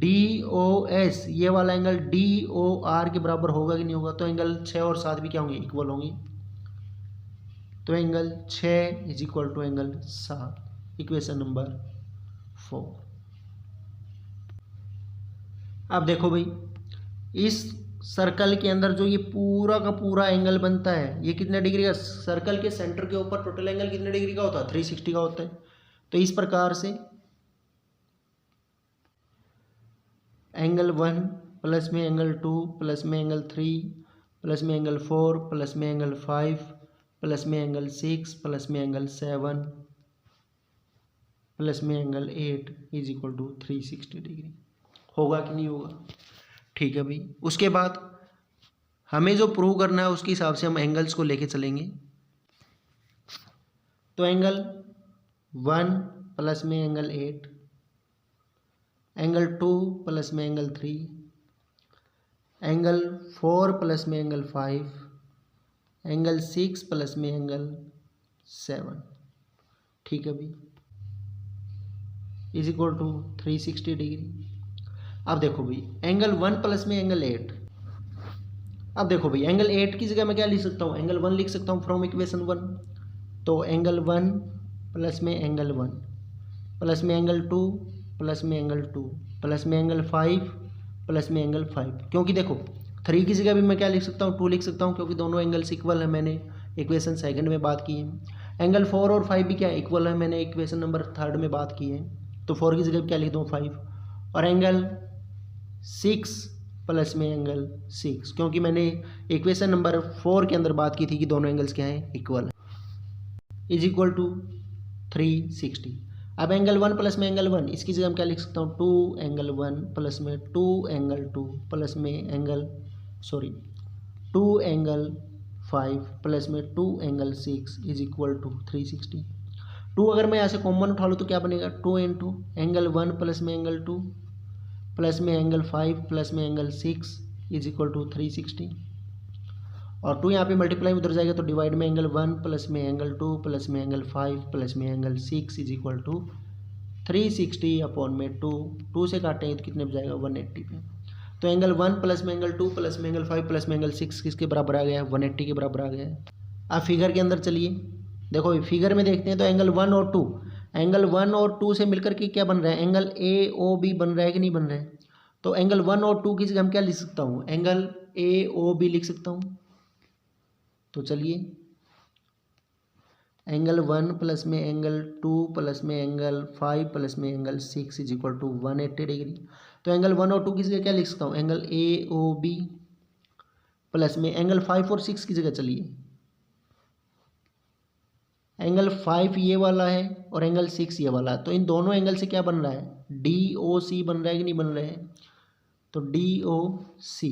डी ओ एस, ये वाला एंगल डी ओ आर के बराबर होगा कि नहीं होगा। तो एंगल 6 और 7 भी क्या होंगे, इक्वल होंगे। तो angle 6 is equal to angle 7, equation number 4। अब देखो भाई, इस सर्कल के अंदर जो ये पूरा का पूरा एंगल बनता है, ये कितने डिग्री का, सर्कल के सेंटर के ऊपर टोटल एंगल कितने डिग्री का होता है, 360 का होता है। तो इस प्रकार से एंगल 1 प्लस में एंगल 2 प्लस में एंगल 3 प्लस में एंगल 4 प्लस में एंगल 5 प्लस में एंगल 6 प्लस में एंगल 7 प्लस में angle 8 is equal to 360 degree. होगा कि नहीं होगा। ठीक है भाई, उसके बाद हमें जो प्रूव करना है उसके हिसाब से हम एंगल्स को लेके चलेंगे। तो एंगल 1 प्लस में एंगल 8, एंगल 2 प्लस में एंगल 3, एंगल 4 प्लस में एंगल 5, एंगल 6 प्लस में एंगल 7। ठीक है भाई, इज इक्वल टू 360 डिग्री। अब देखो भाई, एंगल 1 प्लस में एंगल 8। अब देखो भाई, एंगल 8 की जगह मैं क्या लिख सकता हूँ, एंगल 1 लिख सकता हूँ फ्रॉम इक्वेशन 1। तो एंगल 1 प्लस में एंगल 1 प्लस में एंगल 2 प्लस में एंगल 2 प्लस में एंगल 5 प्लस में एंगल 5। क्योंकि देखो 3 की जगह भी मैं क्या लिख सकता हूँ, 2 लिख सकता हूँ, क्योंकि दोनों एंगल्स इक्वल है, मैंने इक्वेशन सेकंड में बात की है। एंगल 4 और 5 भी क्या इक्वल है, मैंने इक्वेशन नंबर थर्ड में बात की है। तो 4 की जगह क्या लिख दूँ, 5। और एंगल 6 प्लस में एंगल 6, क्योंकि मैंने इक्वेशन नंबर 4 के अंदर बात की थी कि दोनों एंगल्स क्या हैं, इक्वल है, इज इक्वल टू 360। अब एंगल 1 प्लस में एंगल 1, इसकी जगह हम क्या लिख सकता हूँ, 2 एंगल 1 प्लस में 2 एंगल 2 प्लस में एंगल 2 एंगल 5 प्लस में 2 एंगल 6 इज इक्वल टू 360। 2 अगर मैं यहाँ से कॉमन उठा लूँ तो क्या बनेगा, 2 इंटू एंगल 1 प्लस में एंगल 2 प्लस में एंगल 5 प्लस में एंगल 6 इज इक्वल टू 360। और 2 यहाँ पे मल्टीप्लाई उधर जाएगा तो डिवाइड में एंगल 1 प्लस में एंगल 2 प्लस में एंगल 5 प्लस में angle 6 is equal to 360 upon में 2 से काटेंगे तो कितने बजाएगा, 180 पे। तो एंगल 1 प्लस में एंगल 2 प्लस में एंगल 5 प्लस में एंगल 6 किसके बराबर आ गया है, 180 के बराबर आ गया है। अब फिगर के अंदर चलिए, देखो फिगर में देखते हैं तो एंगल 1 और 2, एंगल 1 और 2 से मिलकर के क्या बन रहा है, एंगल ए ओ बी बन रहा है कि नहीं बन रहा है। तो एंगल 1 और 2 की जगह हम क्या लिख सकता हूँ, एंगल ए ओ बी लिख सकता हूँ। तो चलिए, एंगल 1 प्लस में एंगल 2 प्लस में एंगल 5 प्लस में angle 6 is equal to 180 degree. तो एंगल 1 और 2 की जगह क्या लिख सकता हूँ, angle A O B plus में एंगल 5 और 6 की जगह चलिए, एंगल 5 ये वाला है और एंगल 6 ये वाला है। तो इन दोनों एंगल से क्या बन रहा है, डी ओ सी बन रहा है कि नहीं बन रहा है। तो डी ओ सी,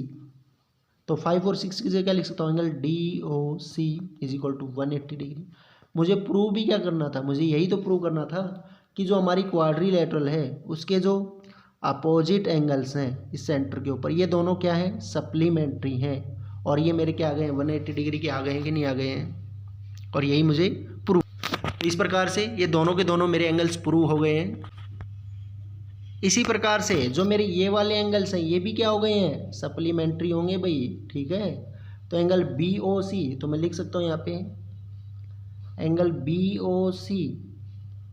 तो 5 और 6 की जगह क्या लिख सकता हूँ, angle D O C is equal to 180 degree. मुझे प्रूव भी क्या करना था, मुझे यही तो प्रूव करना था कि जो हमारी क्वाड्रिलेटरल है उसके जो अपोजिट एंगल्स हैं इस सेंटर के ऊपर, ये दोनों क्या हैं, सप्लीमेंट्री हैं। और ये मेरे क्या आ गए हैं, 180 डिग्री के आ गए हैं कि नहीं आ गए हैं। और यही मुझे प्रूव, इस प्रकार से ये दोनों के दोनों मेरे एंगल्स प्रूव हो गए हैं। इसी प्रकार से जो मेरे ये वाले एंगल्स हैं ये भी क्या हो गए हैं, सप्लीमेंट्री होंगे भाई। ठीक है, तो एंगल बी ओ सी, तो मैं लिख सकता हूँ यहाँ पे angle B O C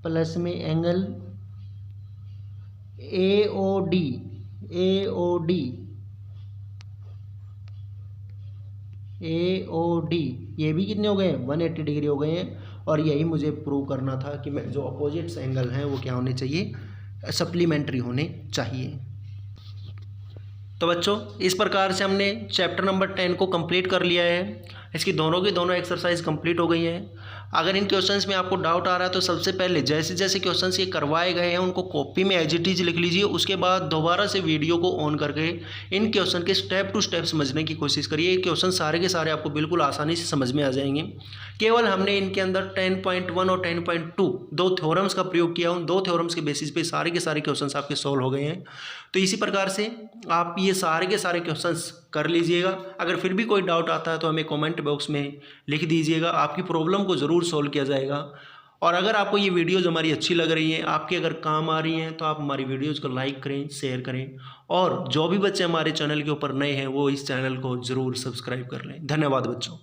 plus में angle A O D AOD, ये भी कितने हो गए, 180 डिग्री हो गए हैं। और यही मुझे प्रूव करना था कि मैं जो अपोजिट्स एंगल हैं वो क्या होने चाहिए, सप्लीमेंट्री होने चाहिए। तो बच्चों इस प्रकार से हमने चैप्टर नंबर 10 को कंप्लीट कर लिया है। इसकी दोनों की दोनों एक्सरसाइज कंप्लीट हो गई हैं। अगर इन क्वेश्चंस में आपको डाउट आ रहा है तो सबसे पहले जैसे जैसे क्वेश्चंस ये करवाए गए हैं उनको कॉपी में एज इट इज लिख लीजिए। उसके बाद दोबारा से वीडियो को ऑन करके इन क्वेश्चन के स्टेप टू स्टेप समझने की कोशिश करिए। ये क्वेश्चन सारे के सारे आपको बिल्कुल आसानी से समझ में आ जाएंगे। केवल हमने इनके अंदर 10.1 और 10.2 दो थ्योरम्स का प्रयोग किया। उन दो थ्योरम्स के बेसिस पे सारे के सारे क्वेश्चंस आपके सॉल्व हो गए हैं। तो इसी प्रकार से आप ये सारे के सारे क्वेश्चंस कर लीजिएगा। अगर फिर भी कोई डाउट आता है तो हमें कमेंट बॉक्स में लिख दीजिएगा, आपकी प्रॉब्लम को ज़रूर सॉल्व किया जाएगा। और अगर आपको ये वीडियोज़ हमारी अच्छी लग रही हैं, आपके अगर काम आ रही हैं, तो आप हमारी वीडियोज़ को लाइक करें, शेयर करें। और जो भी बच्चे हमारे चैनल के ऊपर नए हैं वो इस चैनल को ज़रूर सब्सक्राइब कर लें। धन्यवाद बच्चों।